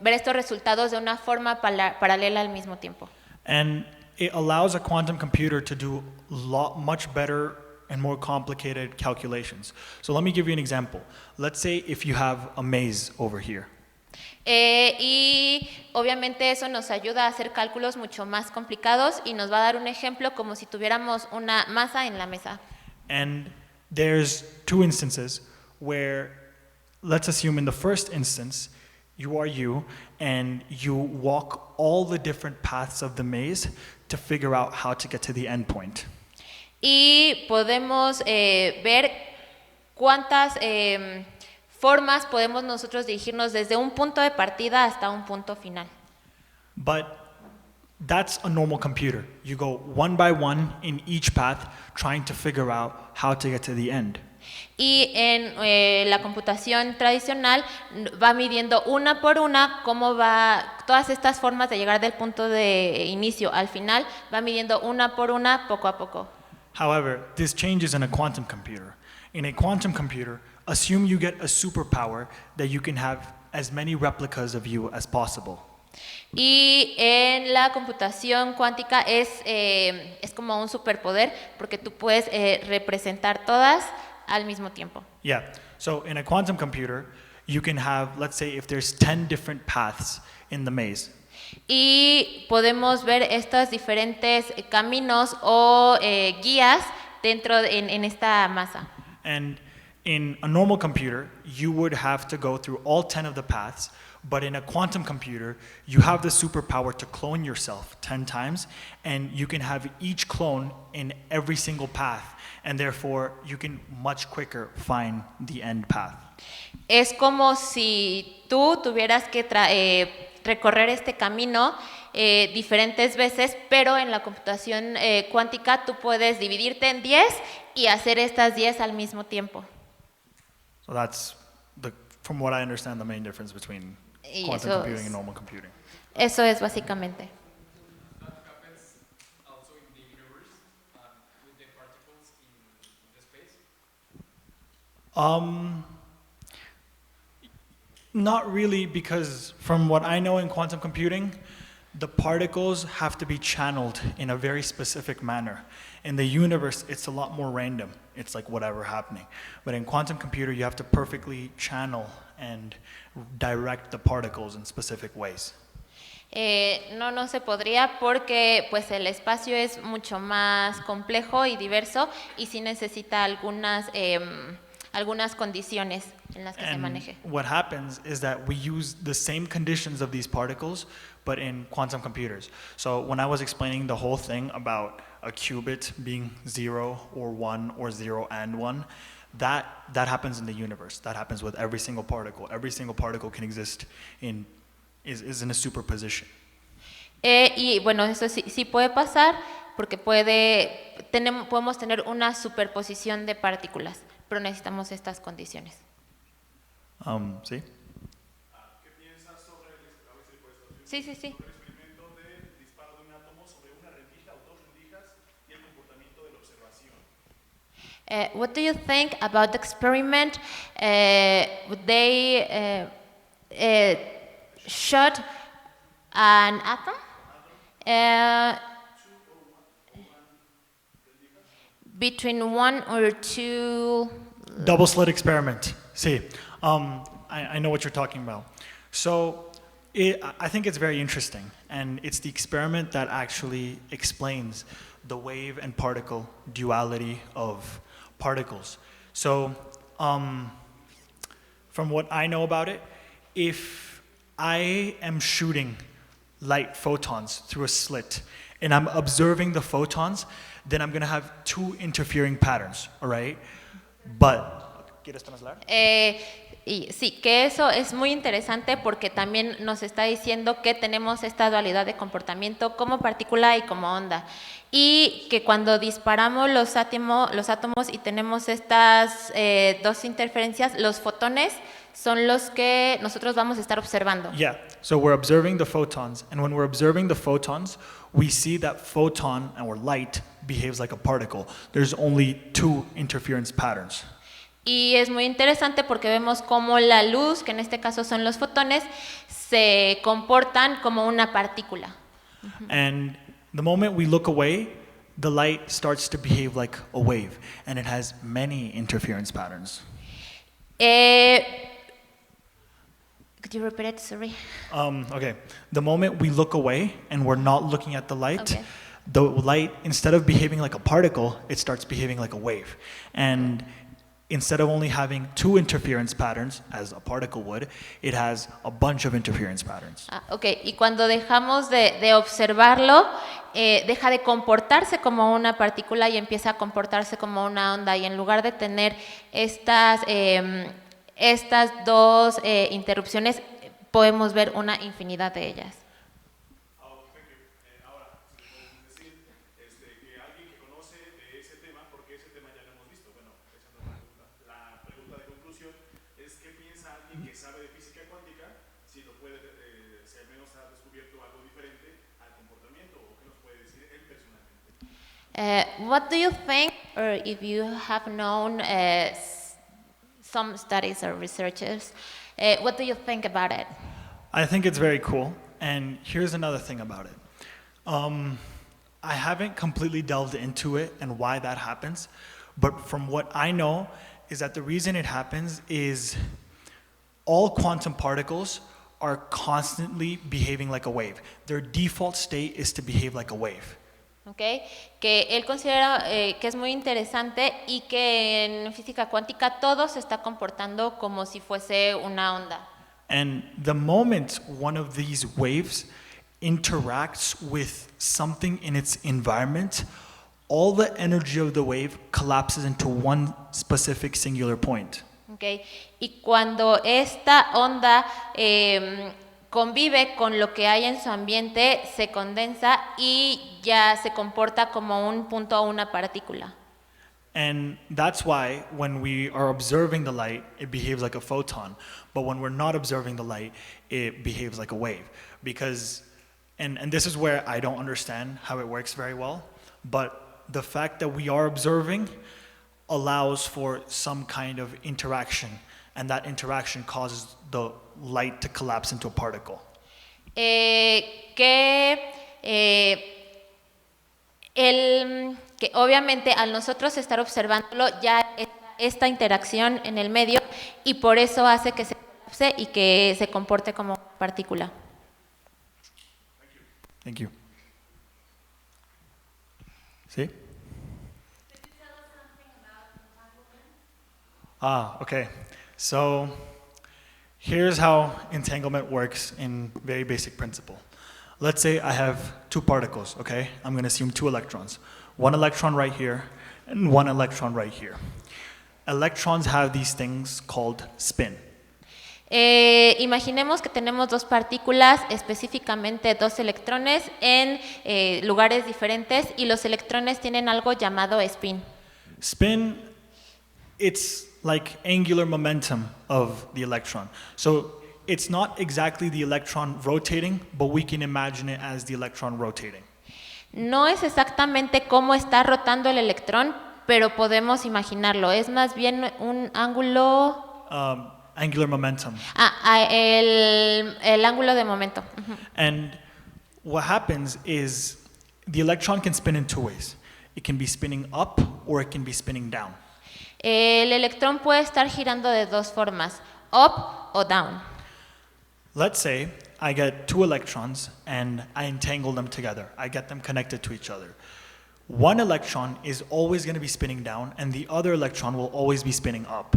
ver estos resultados de una forma paralela al mismo tiempo. And it allows a quantum computer to do much better and more complicated calculations. So let me give you an example. Let's say if you have a maze over here. Y obviamente eso nos ayuda a hacer cálculos mucho más complicados y nos va a dar un ejemplo como si tuviéramos una masa en la mesa. And there's two instances where, let's assume in the first instance, you are you, and you walk all the different paths of the maze to figure out how to get to the end point. Y podemos ver cuántas formas podemos nosotros dirigirnos desde un punto de partida hasta un punto final. But that's a normal computer. You go one by one in each path, trying to figure out how to get to the end. Y en la computación tradicional va midiendo una por una cómo va todas estas formas de llegar del punto de inicio al final, va midiendo una por una poco a poco. However, this changes in a quantum computer. In a quantum computer, assume you get a superpower that you can have as many replicas of you as possible. Y en la computación cuántica es como un superpoder porque tú puedes representar todas al mismo tiempo. Yeah, so in a quantum computer, you can have, let's say, if there's 10 different paths in the maze. Y podemos ver estos diferentes caminos o guías dentro en esta masa. And in a normal computer, you would have to go through all 10 of the paths, but in a quantum computer, you have the superpower to clone yourself 10 times, and you can have each clone in every single path, and therefore you can much quicker find the end path. Es como si tú tuvieras que recorrer este camino diferentes veces, pero en la computación cuántica tú puedes dividirte en 10 y hacer estas 10 al mismo tiempo. So that's, from what I understand, the main difference between Y quantum eso computing es- and normal computing. Eso es básicamente. That happens also in the universe with the particles in the space. Not really, because from what I know in quantum computing, the particles have to be channeled in a very specific manner. In the universe, it's a lot more random. It's like whatever happening. But in quantum computer, you have to perfectly channel and direct the particles in specific ways. No se podría porque pues el espacio es mucho más complejo y diverso y sí necesita algunas algunas condiciones en las que se And maneje. what happens is that we use the same conditions of these particles, but in quantum computers. So when I was explaining the whole thing about a qubit being 0 or 1 or 0 and 1, that happens in the universe. That happens with every single particle. Every single particle can exist is in a superposition. Y bueno, eso sí puede pasar porque podemos tener una superposición de partículas, pero necesitamos estas condiciones. ¿Sí? ¿Qué piensas sobre el, a ver si puedes traducir, Sí. sobre el experimento de disparo de un átomo sobre una rendija o dos rendijas y el comportamiento de la observación? What do you think about the experiment? They shot an atom between one or two. Double slit experiment. See, I know what you're talking about. So I think it's very interesting, and it's the experiment that actually explains the wave and particle duality of particles. So from what I know about it, if I am shooting light photons through a slit and I'm observing the photons, then I'm going to have two interfering patterns, all right? But, ¿quieres trasladar? Y sí, que eso es muy interesante porque también nos está diciendo que tenemos esta dualidad de comportamiento como partícula y como onda. Y que cuando disparamos los átomos y tenemos estas dos interferencias, los fotones son los que nosotros vamos a estar observando. Yeah, so we're observing the photons, and when we're observing the photons, we see that photon, or light, behaves like a particle. There's only two interference patterns. Y es muy interesante porque vemos cómo la luz, que en este caso son los fotones, se comportan como una partícula. And the moment we look away, the light starts to behave like a wave, and it has many interference patterns. Could you repeat it? Sorry. Okay, the moment we look away and we're not looking at the light, Okay. the light, instead of behaving like a particle, it starts behaving like a wave. And instead of only having two interference patterns, as a particle would, it has a bunch of interference patterns. Okay. Y cuando dejamos de observarlo, deja de comportarse como una partícula y empieza a comportarse como una onda. Y en lugar de tener estas dos interrupciones, podemos ver una infinidad de ellas. Ahora, si podemos decir que alguien que conoce de ese tema, porque ese tema ya lo hemos visto, bueno, esa no es la pregunta. La pregunta de conclusión es qué piensa alguien que sabe de física cuántica, si lo puede, si al menos ha descubierto algo diferente al comportamiento, o qué nos puede decir él personalmente. What do you think, or if you have known some studies or researchers, what do you think about it? I think it's very cool, and here's another thing about it. I haven't completely delved into it and why that happens, but from what I know is that the reason it happens is all quantum particles are constantly behaving like a wave. Their default state is to behave like a wave. Okay. Que él considera que es muy interesante y que en física cuántica todo se está comportando como si fuese una onda. And the moment one of these waves interacts with something in its environment, all the energy of the wave collapses into one specific singular point. Okay. Y cuando esta onda convive con lo que hay en su ambiente, se condensa y ya se comporta como un punto o una partícula. And that's why when we are observing the light, it behaves like a photon. But when we're not observing the light, it behaves like a wave. Because, and this is where I don't understand how it works very well, but the fact that we are observing allows for some kind of interaction, and that interaction causes the light to collapse into a particle. Que obviamente al nosotros estar observándolo ya está esta interacción en el medio y por eso hace que se colapse y que se comporte como partícula. Thank you. ¿Sí? Okay. So here's how entanglement works in very basic principle. Let's say I have two particles, okay? I'm going to assume two electrons. One electron right here and one electron right here. Electrons have these things called spin. Imaginemos que tenemos dos partículas, específicamente dos electrones, en lugares diferentes y los electrones tienen algo llamado spin. Spin, it's like angular momentum of the electron. So it's not exactly the electron rotating, but we can imagine it as the electron rotating. No es exactamente cómo está rotando el electrón, pero podemos imaginarlo. Es más bien un ángulo... Angular momentum. El ángulo de momento. Ujú. And what happens is the electron can spin in two ways. It can be spinning up or it can be spinning down. El electrón puede estar girando de dos formas, up o down. Let's say I get two electrons and I entangle them together. I get them connected to each other. One electron is always going to be spinning down and the other electron will always be spinning up.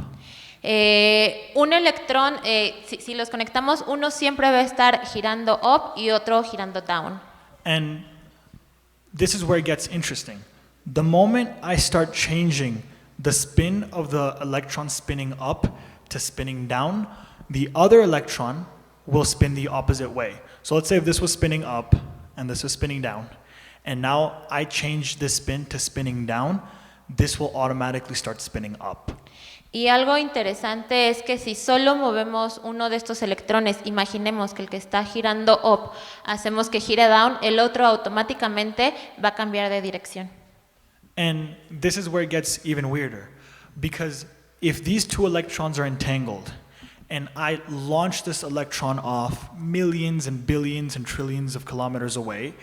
Un electrón, si los conectamos, uno siempre va a estar girando up y otro girando down. And this is where it gets interesting. The moment I start changing the spin of the electron spinning up to spinning down, the other electron will spin the opposite way. So let's say if this was spinning up and this was spinning down, and now I change this spin to spinning down, this will automatically start spinning up. Y algo interesante es que si solo movemos uno de estos electrones, imaginemos que el que está girando up, hacemos que gire down, el otro automáticamente va a cambiar de dirección. And this is where it gets even weirder, because if these two electrons are entangled, and I launch this electron off millions and billions and trillions of kilometers away,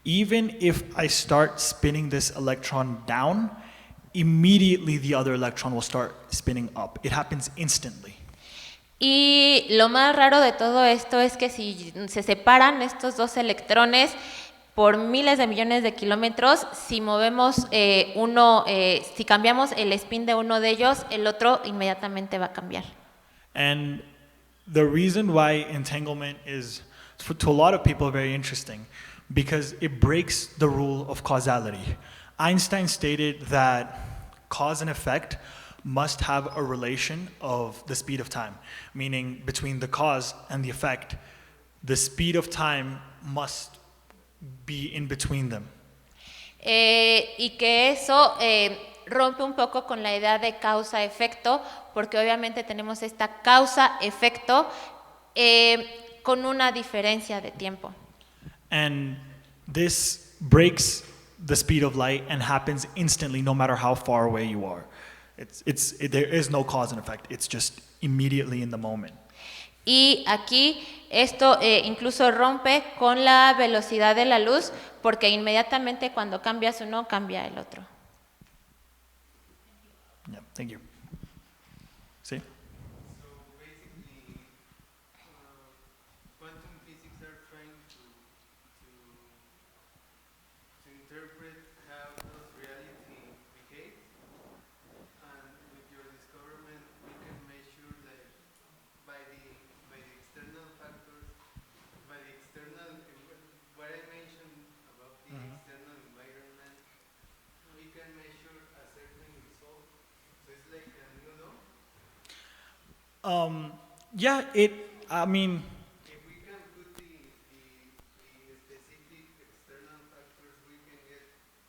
even if I start spinning this electron down, immediately the other electron will start spinning up. It happens instantly. Y lo más raro de todo esto es que si se separan estos dos electrones por miles de millones de kilómetros, si movemos si cambiamos el spin de uno de ellos, el otro inmediatamente va a cambiar. And the reason why entanglement is, to a lot of people, very interesting, because it breaks the rule of causality. Einstein stated that cause and effect must have a relation of the speed of time, meaning between the cause and the effect, the speed of time must be in between them. Y que eso rompe un poco con la idea de causa-efecto, porque obviamente tenemos esta causa-efecto con una diferencia de tiempo. And this breaks the speed of light and happens instantly no matter how far away you are. There is no cause and effect. It's just immediately in the moment. Y aquí esto incluso rompe con la velocidad de la luz, porque inmediatamente cuando cambias uno, cambia el otro. Yeah, thank you. See? So basically, quantum physics are trying to interpret how does reality behave, and with your discovery we can measure that by the external factors, by the external what I mentioned about the external environment, we can measure a certain result. So it's like a new law. Yeah, I mean, If we can put the specific external factors, we can get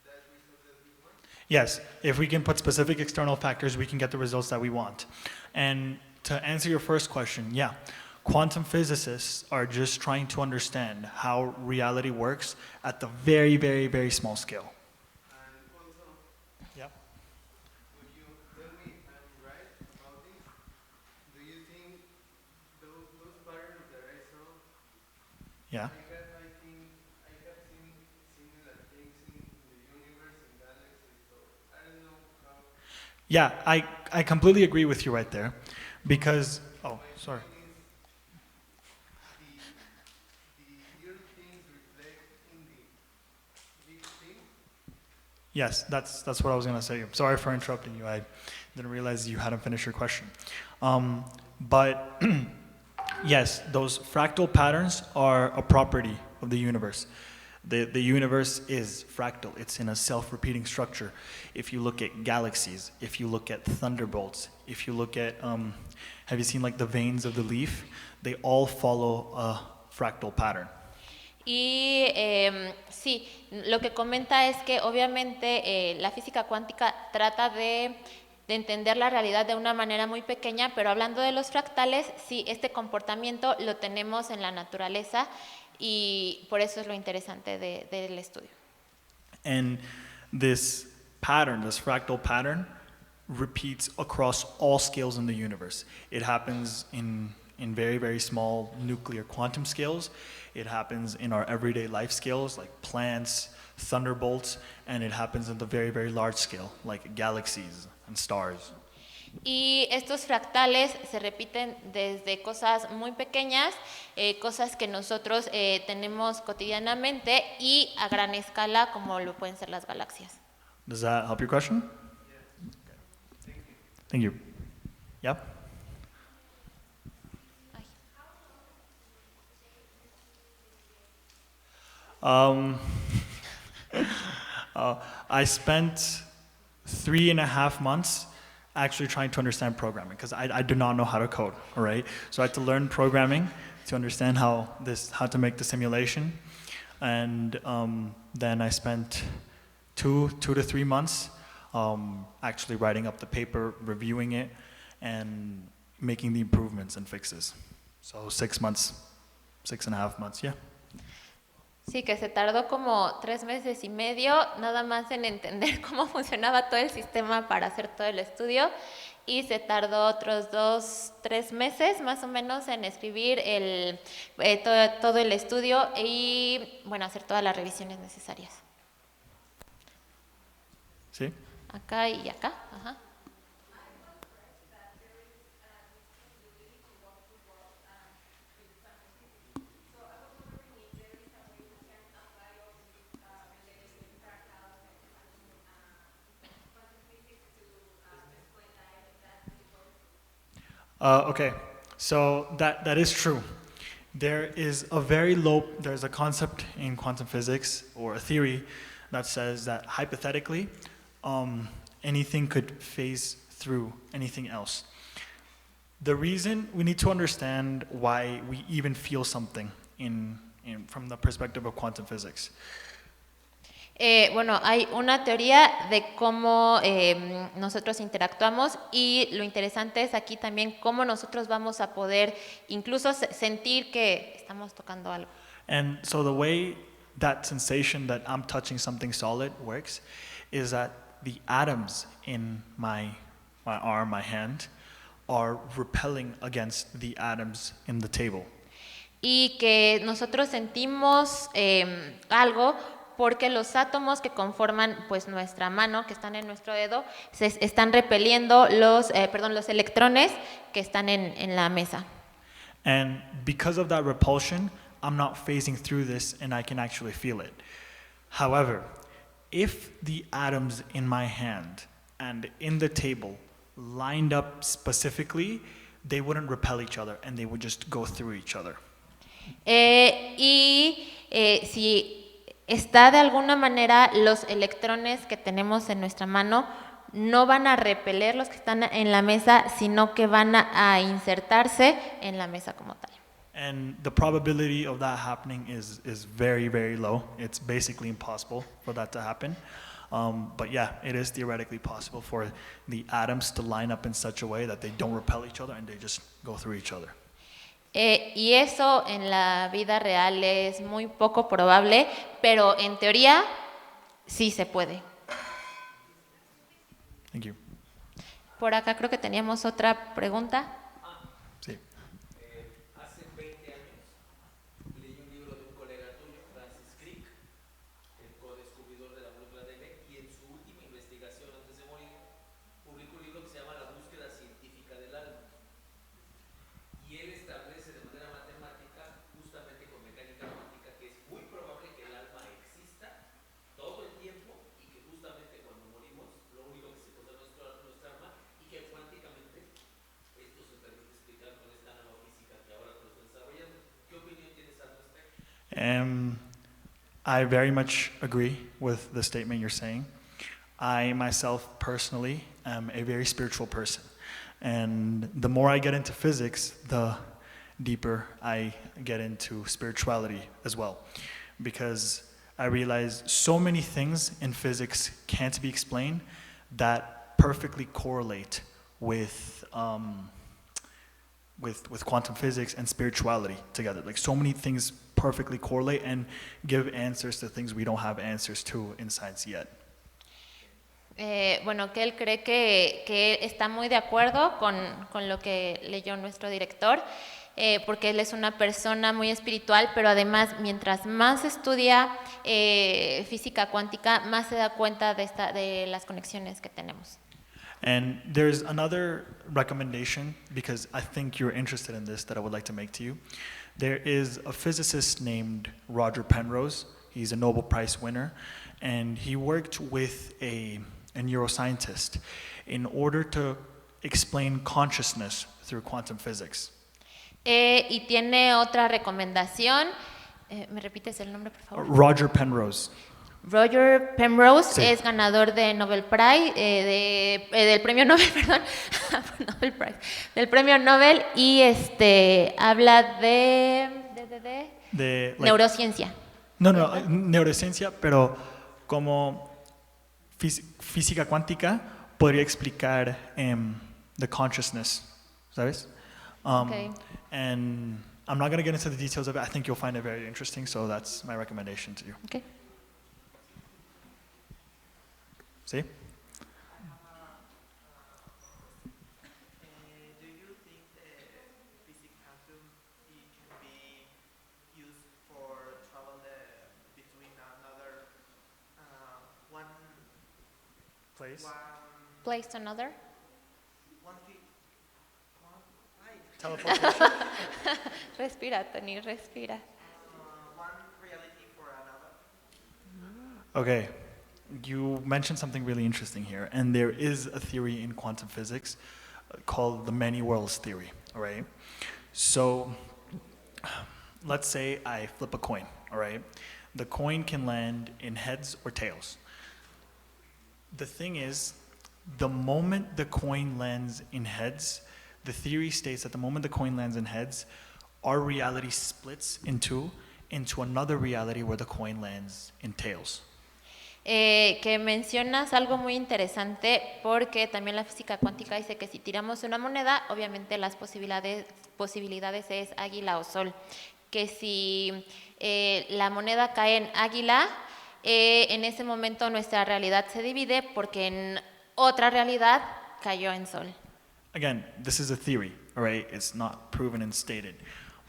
that result that we want. yes, if we can put specific external factors, we can get the results that we want. And to answer your first question, yeah, quantum physicists are just trying to understand how reality works at the very, very, very small scale. And also, Yeah. would you tell me if I'm right about this? Do you think those patterns that I saw, Yeah. I think I have seen similar things in the universe, in galaxies, so I don't know how. Yeah, I completely agree with you right there because, oh, sorry. The little things reflect in the big thing. Yes, that's what I was gonna say. Sorry for interrupting you. I didn't realize you hadn't finished your question. But yes, those fractal patterns are a property of the universe. The universe is fractal. It's in a self-repeating structure. If you look at galaxies, if you look at thunderbolts, if you look at, have you seen like the veins of the leaf? They all follow a fractal pattern. Y sí, lo que comenta es que obviamente la física cuántica trata de entender la realidad de una manera muy pequeña, pero hablando de los fractales, sí, este comportamiento lo tenemos en la naturaleza y por eso es lo interesante del estudio. And this pattern, this fractal pattern, repeats across all scales in the universe. It happens in very, very small nuclear quantum scales. It happens in our everyday life scales, like plants, thunderbolts, and it happens in the very, very large scale, like galaxies and stars. Y estos fractales se repiten desde cosas muy pequeñas, cosas que nosotros tenemos cotidianamente y a gran escala como lo pueden ser las galaxias. Does that help your question? Thank you. Thank you. Yeah? I spent 3.5 months actually trying to understand programming because I do not know how to code, all right? So I had to learn programming to understand how to make the simulation. And then I spent 2 to 3 months actually writing up the paper, reviewing it, and making the improvements and fixes. So 6 months, 6.5 months, yeah. Sí, que se tardó como 3 meses y medio nada más en entender cómo funcionaba todo el sistema para hacer todo el estudio y se tardó otros 2, 3 meses más o menos en escribir todo el estudio y bueno, hacer todas las revisiones necesarias. ¿Sí? Acá y acá, ajá. Okay, so that is true. There's a concept in quantum physics or a theory that says that hypothetically, anything could phase through anything else. The reason we need to understand why we even feel something from the perspective of quantum physics. Bueno, hay una teoría de cómo nosotros interactuamos y lo interesante es aquí también cómo nosotros vamos a poder incluso sentir que estamos tocando algo. And so the way that sensation that I'm touching something solid works is that the atoms in my arm, my hand, are repelling against the atoms in the table. Y que nosotros sentimos algo porque los átomos que conforman pues nuestra mano, que están en nuestro dedo, se están repeliendo los electrones que están en la mesa. And because of that repulsion, I'm not phasing through this and I can actually feel it. However, if the atoms in my hand and in the table lined up specifically, they wouldn't repel each other and they would just go through each other. Si está de alguna manera los electrones que tenemos en nuestra mano no van a repeler los que están en la mesa, sino que van a insertarse en la mesa como tal. And the probability of that happening is very, very low. It's basically impossible for that to happen. But yeah, it is theoretically possible for the atoms to line up in such a way that they don't repel each other and they just go through each other. Y eso en la vida real es muy poco probable, pero en teoría sí se puede. Thank you. Por acá creo que teníamos otra pregunta. Sí. Hace 20 años leí un libro de un colega tuyo, Francis Crick, el co-descubridor de la molécula ADN, y en su última investigación antes de morir, publicó un libro que se llama La búsqueda científica del alma. Y él establece de manera matemática, justamente con mecánica cuántica, que es muy probable que el alma exista todo el tiempo y que justamente I very much agree with the statement you're saying. I myself personally am a very spiritual person. And the more I get into physics, the deeper I get into spirituality as well. Because I realize so many things in physics can't be explained that perfectly correlate with quantum physics and spirituality together. Like so many things perfectly correlate and give answers to things we don't have answers to in science yet. Bueno, que él cree que está muy de acuerdo con lo que leyó nuestro director, porque él es una persona muy espiritual, pero además mientras más estudia física cuántica, más se da cuenta de las conexiones que tenemos. And there's another recommendation, because I think you're interested in this, that I would like to make to you. There is a physicist named Roger Penrose. He's a Nobel Prize winner, and he worked with a neuroscientist in order to explain consciousness through quantum physics. Y tiene otra recomendación. ¿Me repites el nombre, por favor? Roger Penrose. Roger Penrose Sí. es ganador de Nobel Prize, del premio Nobel, perdón, Nobel Prize, del premio Nobel, y habla de De, like, neurociencia. No, neurociencia, pero como física cuántica podría explicar the consciousness, ¿sabes? Okay. And I'm not going to get into the details of it. I think you'll find it very interesting, so that's my recommendation to you. Okay. ¿Sí? Do you think physics quantum can be used for travel between another one Place? Place to another. Teleportation? Respira, Tony, respira. one reality for another? Okay. You mentioned something really interesting here, and there is a theory in quantum physics called the many worlds theory, all right? So let's say I flip a coin, all right? The coin can land in heads or tails. The thing is, the moment the coin lands in heads, the theory states that the moment the coin lands in heads, our reality splits into another reality where the coin lands in tails. Que mencionas algo muy interesante, porque también la física cuántica dice que si tiramos una moneda, obviamente las posibilidades es águila o sol. Que si la moneda cae en águila, en ese momento nuestra realidad se divide porque en otra realidad cayó en sol. Again, this is a theory, all right? It's not proven and stated.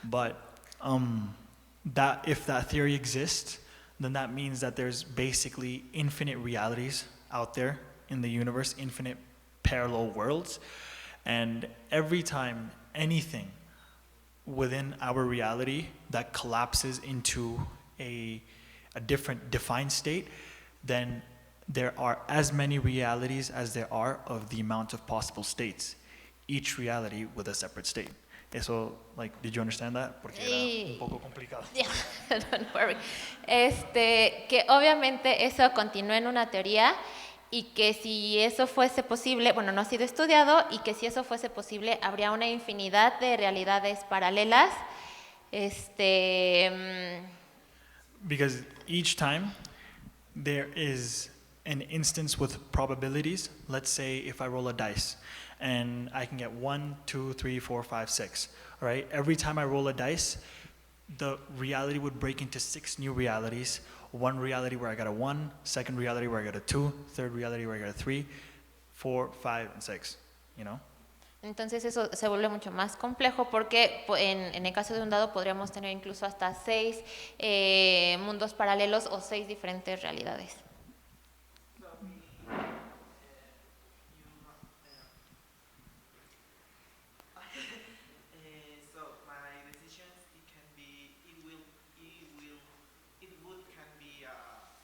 But that if that theory exists, then that means that there's basically infinite realities out there in the universe, infinite parallel worlds. And every time anything within our reality that collapses into a different defined state, then there are as many realities as there are of the amount of possible states, each reality with a separate state. Eso, like, did you understand that? Porque era un poco complicado. Yeah, don't worry. Que obviamente eso continúa en una teoría, y que si eso fuese posible, bueno, no ha sido estudiado, y que si eso fuese posible, habría una infinidad de realidades paralelas. Because each time there is an instance with probabilities. Let's say if I roll a dice and I can get 1, 2, 3, 4, 5, 6. All right. Every time I roll a dice, the reality would break into 6 new realities. One reality where I got a 1, second reality where I got a 2, third reality where I got a 3, 4, 5, and 6. You know. Entonces eso se vuelve mucho más complejo, porque en el caso de un dado podríamos tener incluso hasta 6 mundos paralelos o 6 diferentes realidades. So my decisions,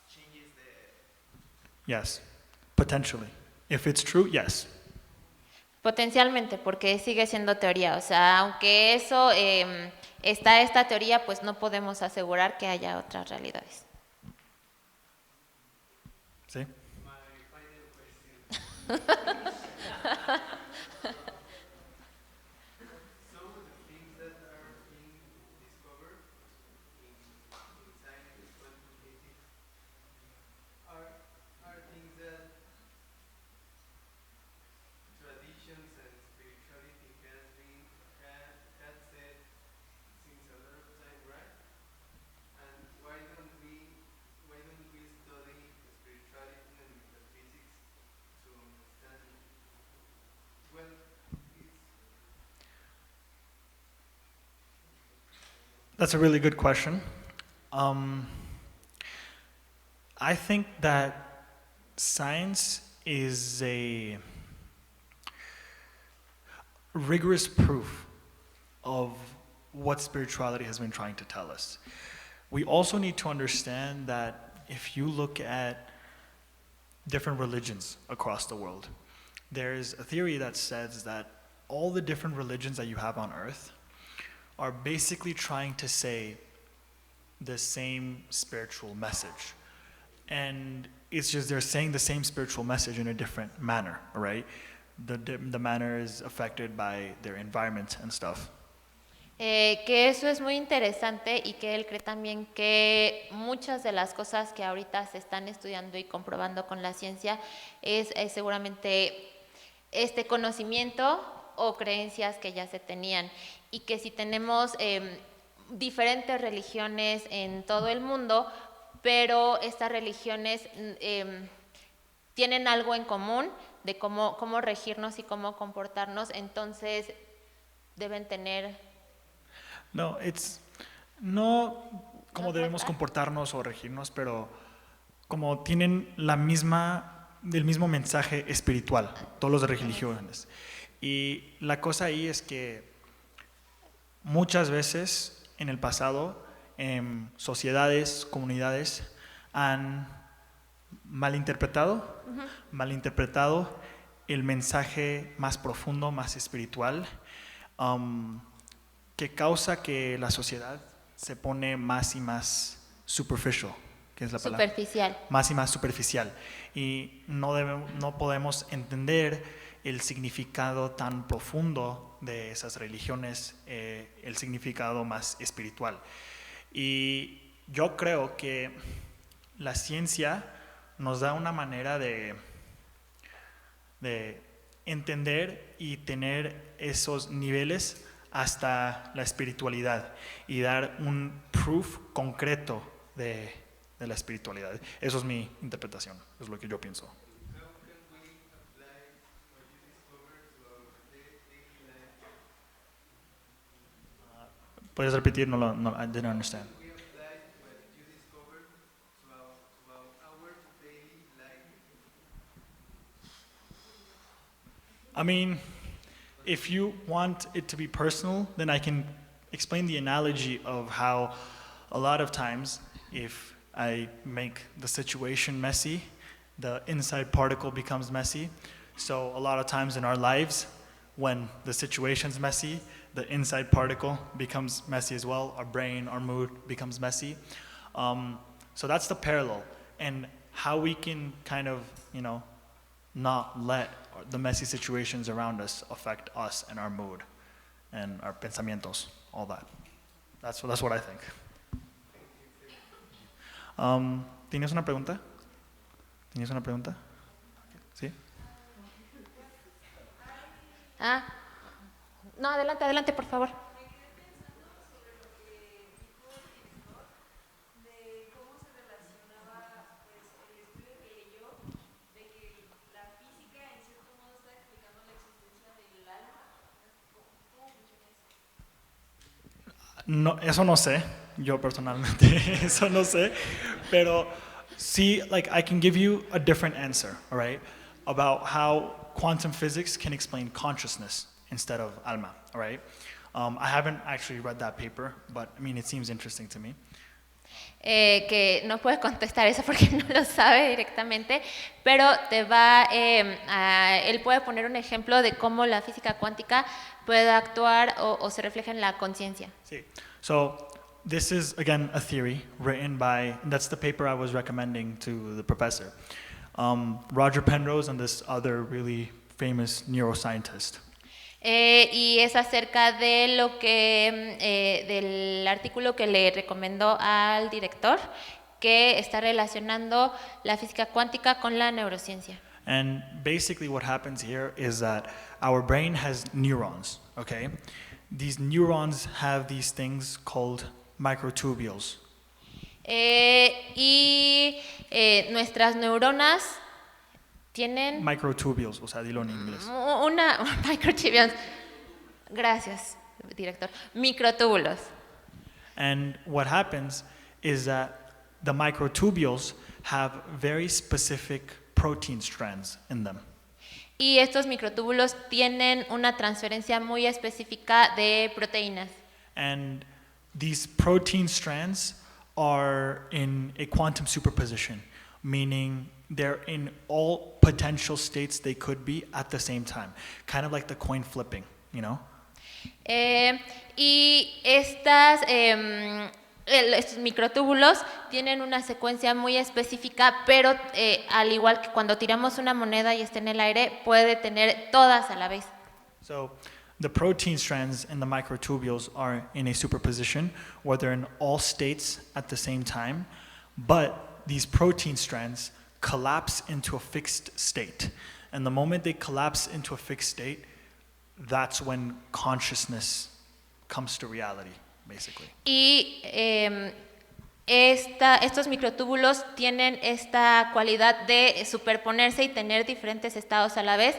changes the. Yes, potentially. If it's true, yes. Potencialmente, porque sigue siendo teoría. O sea, aunque eso está esta teoría, pues no podemos asegurar que haya otras realidades. See? My final question. Some of the things that are being discovered in science, quantum physics, are things that traditions and spirituality had said since a lot of time, right? And why don't we study spirituality and metaphysics to understand? Well, it's That's a really good question. I think that science is a rigorous proof of what spirituality has been trying to tell us. We also need to understand that if you look at different religions across the world, there's a theory that says that all the different religions that you have on earth are basically trying to say the same spiritual message. And it's just they're saying the same spiritual message in a different manner, right? The manner is affected by their environment and stuff. Que eso es muy interesante y que él cree también que muchas de las cosas que ahorita se están estudiando y comprobando con la ciencia es seguramente este conocimiento o creencias que ya se tenían y que si tenemos diferentes religiones en todo el mundo, pero estas religiones tienen algo en común de cómo regirnos y cómo comportarnos, entonces deben tener... No, no como debemos comportarnos o regirnos, pero como tienen el mismo mensaje espiritual, todos los religiones. Y la cosa ahí es que muchas veces en el pasado, sociedades, comunidades han malinterpretado el mensaje más profundo, más espiritual, que causa que la sociedad se pone más y más superficial, que es la palabra. Superficial. Más y más superficial. Y no podemos entender el significado tan profundo de esas religiones, el significado más espiritual. Y yo creo que la ciencia nos da una manera de entender y tener esos niveles hasta la espiritualidad y dar un proof concreto de la espiritualidad. Eso es mi interpretación, es lo que yo pienso. how can we apply what you discovered to our daily life? ¿Puedes repetir? No, I didn't understand. We apply what you discovered to our daily life. I mean, if you want it to be personal, then I can explain the analogy of how a lot of times if I make the situation messy, the inside particle becomes messy. So a lot of times in our lives, when the situation's messy, the inside particle becomes messy as well. Our brain, our mood becomes messy. So that's the parallel, and how we can kind of, not let the messy situations around us affect us and our mood and our pensamientos, all that. That's what I think. ¿Tienes una pregunta? ¿Sí? No, adelante, por favor. No, eso no sé, yo personalmente, eso no sé, pero sí, I can give you a different answer, all right, about how quantum physics can explain consciousness instead of alma, all right? I haven't actually read that paper, but I mean, it seems interesting to me. Que no puede contestar eso porque no lo sabe directamente, pero él puede poner un ejemplo de cómo la física cuántica puede actuar o se refleja en la conciencia. Sí. So this is again a theory written by, that's the paper I was recommending to the professor. Roger Penrose and this other really famous neuroscientist. Y es acerca de lo que, del artículo que le recomendó al director, que está relacionando la física cuántica con la neurociencia. And basically what happens here is that our brain has neurons, okay? These neurons have these things called microtubules. Nuestras neuronas tienen Microtubules, o sea, dilo en inglés. una microtubules. Gracias, director. Microtúbulos. And what happens is that the microtubules have very specific protein strands in them. Y estos microtúbulos tienen una transferencia muy específica de proteínas. And these protein strands are in a quantum superposition, meaning they're in all potential states they could be at the same time, kind of like the coin flipping, you know? Y estos microtúbulos tienen una secuencia muy específica, pero al igual que cuando tiramos una moneda y está en el aire, puede tener todas a la vez. So the protein strands in the microtubules are in a superposition where they're in all states at the same time, but these protein strands collapse into a fixed state. And the moment they collapse into a fixed state, that's when consciousness comes to reality, basically. Y estos microtúbulos tienen esta cualidad de superponerse y tener diferentes estados a la vez,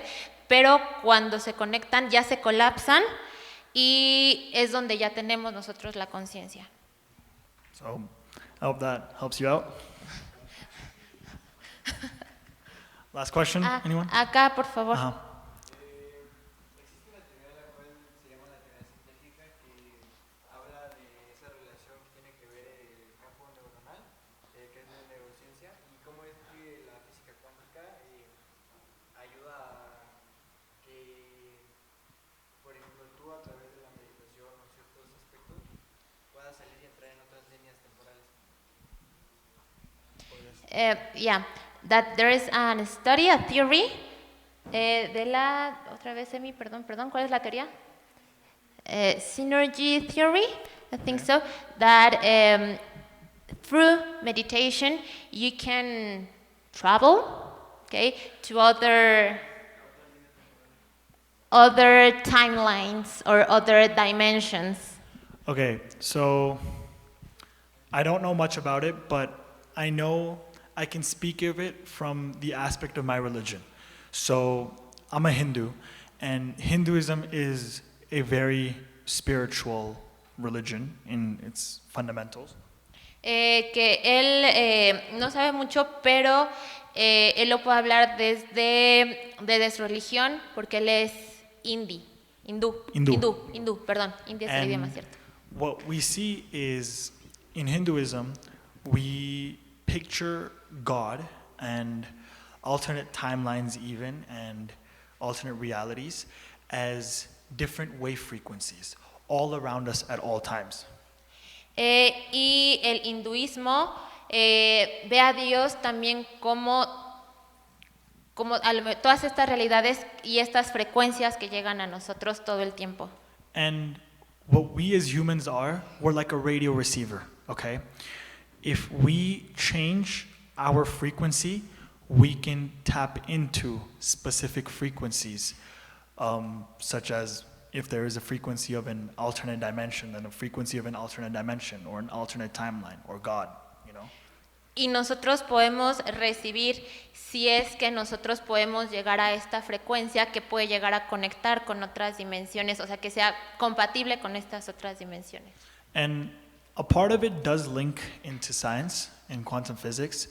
pero cuando se conectan ya se colapsan y es donde ya tenemos nosotros la conciencia. So I hope that helps you out. Last question, anyone? Acá, por favor. Uh-huh. Existe una teoría la cual se llama la teoría sintética que habla de esa relación que tiene que ver el campo neuronal, que es la neurociencia, y cómo es que la física cuántica ayuda a que, por ejemplo, tú a través de la meditación o ciertos aspectos puedas salir y entrar en otras líneas temporales. Yeah, that there is a study, a theory, de la, otra vez Emi, perdón, ¿cuál es la teoría? Synergy theory, I think so, that through meditation you can travel, okay, to other timelines or other dimensions. Okay, so I don't know much about it, but I know I can speak of it from the aspect of my religion. So I'm a Hindu, and Hinduism is a very spiritual religion in its fundamentals. Que él no sabe mucho, pero él lo puede hablar desde su religión, porque él es hindú, perdón, India es el idioma, ¿cierto? What we see is, in Hinduism, we picture God and alternate timelines even, and alternate realities as different wave frequencies all around us at all times. Y el hinduismo ve a Dios también como todas estas realidades y estas frecuencias que llegan a nosotros todo el tiempo. And what we as humans are, we're like a radio receiver, okay? If we change our frequency, we can tap into specific frequencies, such as if there is a frequency of an alternate dimension, then a frequency of an alternate dimension, or an alternate timeline, or God, you know? Y nosotros podemos recibir, si es que nosotros podemos llegar a esta frecuencia que puede llegar a conectar con otras dimensiones, o sea, que sea compatible con estas otras dimensiones. And a part of it does link into science and quantum physics,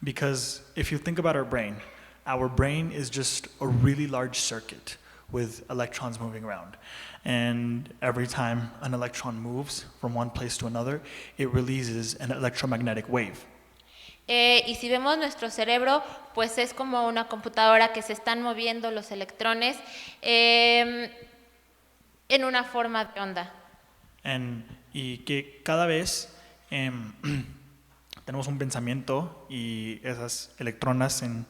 because if you think about our brain is just a really large circuit with electrons moving around. And every time an electron moves from one place to another, it releases an electromagnetic wave. Y si vemos nuestro cerebro, pues es como una computadora que se están moviendo los electrones en una forma de onda. Y que cada vez tenemos un pensamiento y esas electrones en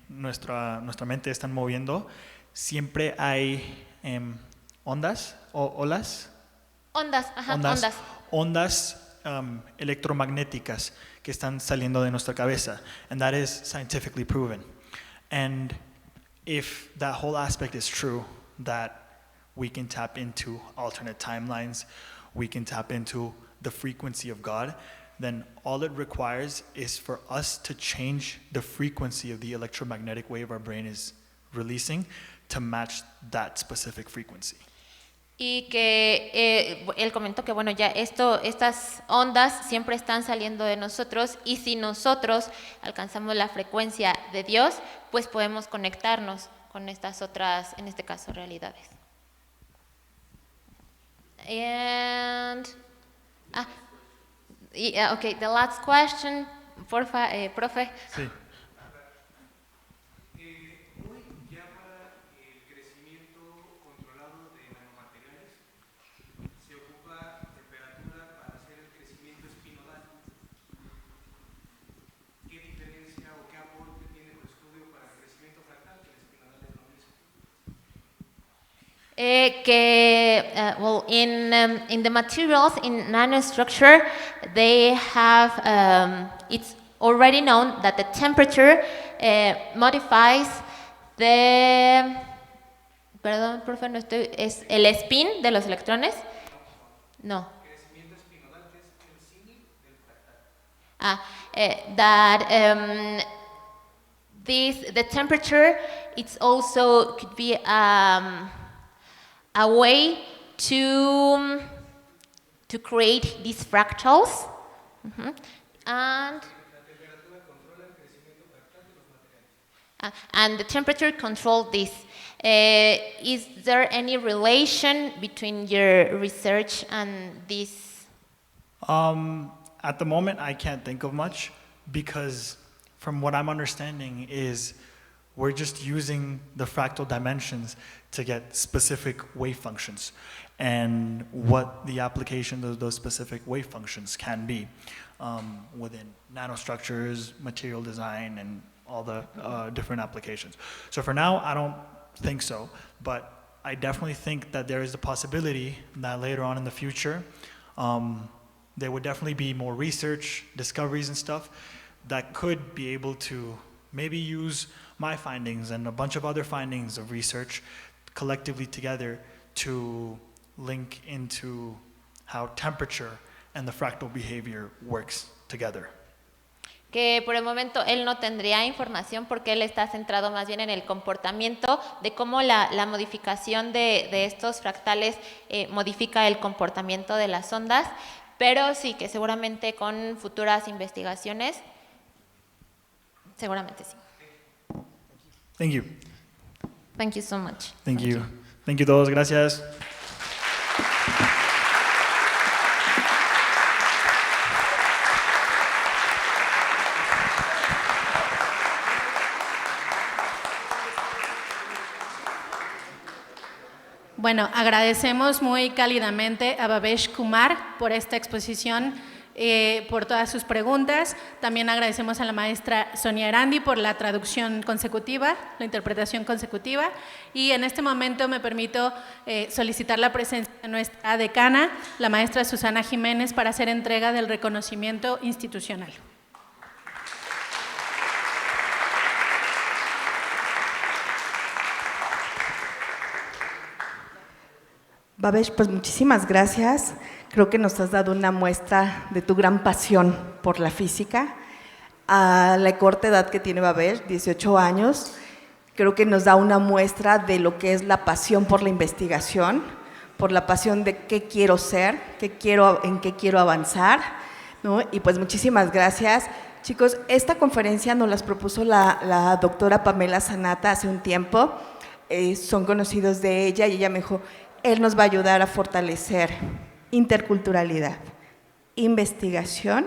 nuestra mente están moviendo, siempre hay ondas o olas. Ondas electromagnéticas que están saliendo de nuestra cabeza, and that is scientifically proven. And if that whole aspect is true, that we can tap into alternate timelines, we can tap into the frequency of God, then all it requires is for us to change the frequency of the electromagnetic wave our brain is releasing to match that specific frequency. Y que él comentó que bueno, ya estas ondas siempre están saliendo de nosotros y si nosotros alcanzamos la frecuencia de Dios, pues podemos conectarnos con estas otras, en este caso, realidades. And, okay, the last question, porfa, profe. Sí. Hoy ya para el crecimiento controlado de nanomateriales se ocupa temperatura para hacer el crecimiento espinodal. ¿Qué diferencia o qué aporte tiene el estudio para el crecimiento fractal, que el espinodal es lo mismo? Well, in the materials in nanostructure, they have it's already known that the temperature modifies the, perdón, profe, no estoy, es el spin de los electrones. No. Crecimiento espinodal, que es el símil del fractal. That the temperature, it's also could be a way to create these fractals. And the temperature control this. Is there any relation between your research and this? At the moment, I can't think of much because from what I'm understanding is we're just using the fractal dimensions to get specific wave functions and what the application of those specific wave functions can be within nanostructures, material design, and all the different applications. So for now, I don't think so, but I definitely think that there is the possibility that later on in the future, there would definitely be more research, discoveries and stuff that could be able to maybe use my findings and a bunch of other findings of research collectively together to link into how temperature and the fractal behavior works together. Que por el momento él no tendría información porque él está centrado más bien en el comportamiento de cómo la modificación de estos fractales modifica el comportamiento de las ondas, pero sí que seguramente con futuras investigaciones, seguramente sí. Thank you. Thank you so much. Thank you. Thank you todos. Gracias. Bueno, agradecemos muy cálidamente a Bhavesh Kumar por esta exposición, por todas sus preguntas. También agradecemos a la maestra Sonia Erandi por la traducción consecutiva, la interpretación consecutiva. Y en este momento me permito solicitar la presencia de nuestra decana, la maestra Susana Jiménez, para hacer entrega del reconocimiento institucional. Bhavesh, pues muchísimas gracias. Creo que nos has dado una muestra de tu gran pasión por la física. A la corta edad que tiene Bhavesh, 18 años, creo que nos da una muestra de lo que es la pasión por la investigación, por la pasión de qué quiero ser, en qué quiero avanzar, ¿no? Y pues muchísimas gracias. Chicos, esta conferencia nos las propuso la doctora Pamela Sanata hace un tiempo. Son conocidos de ella y ella me dijo, él nos va a ayudar a fortalecer interculturalidad, investigación,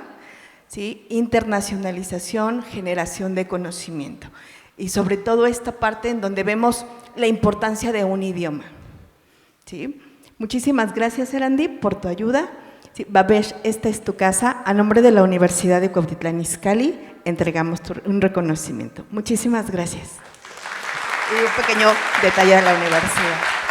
¿sí? Internacionalización, generación de conocimiento. Y sobre todo esta parte en donde vemos la importancia de un idioma, ¿sí? Muchísimas gracias, Erandi, por tu ayuda. Sí, Babesh, esta es tu casa. A nombre de la Universidad de Cuautitlán Izcalli, entregamos un reconocimiento. Muchísimas gracias. Y un pequeño detalle de la universidad.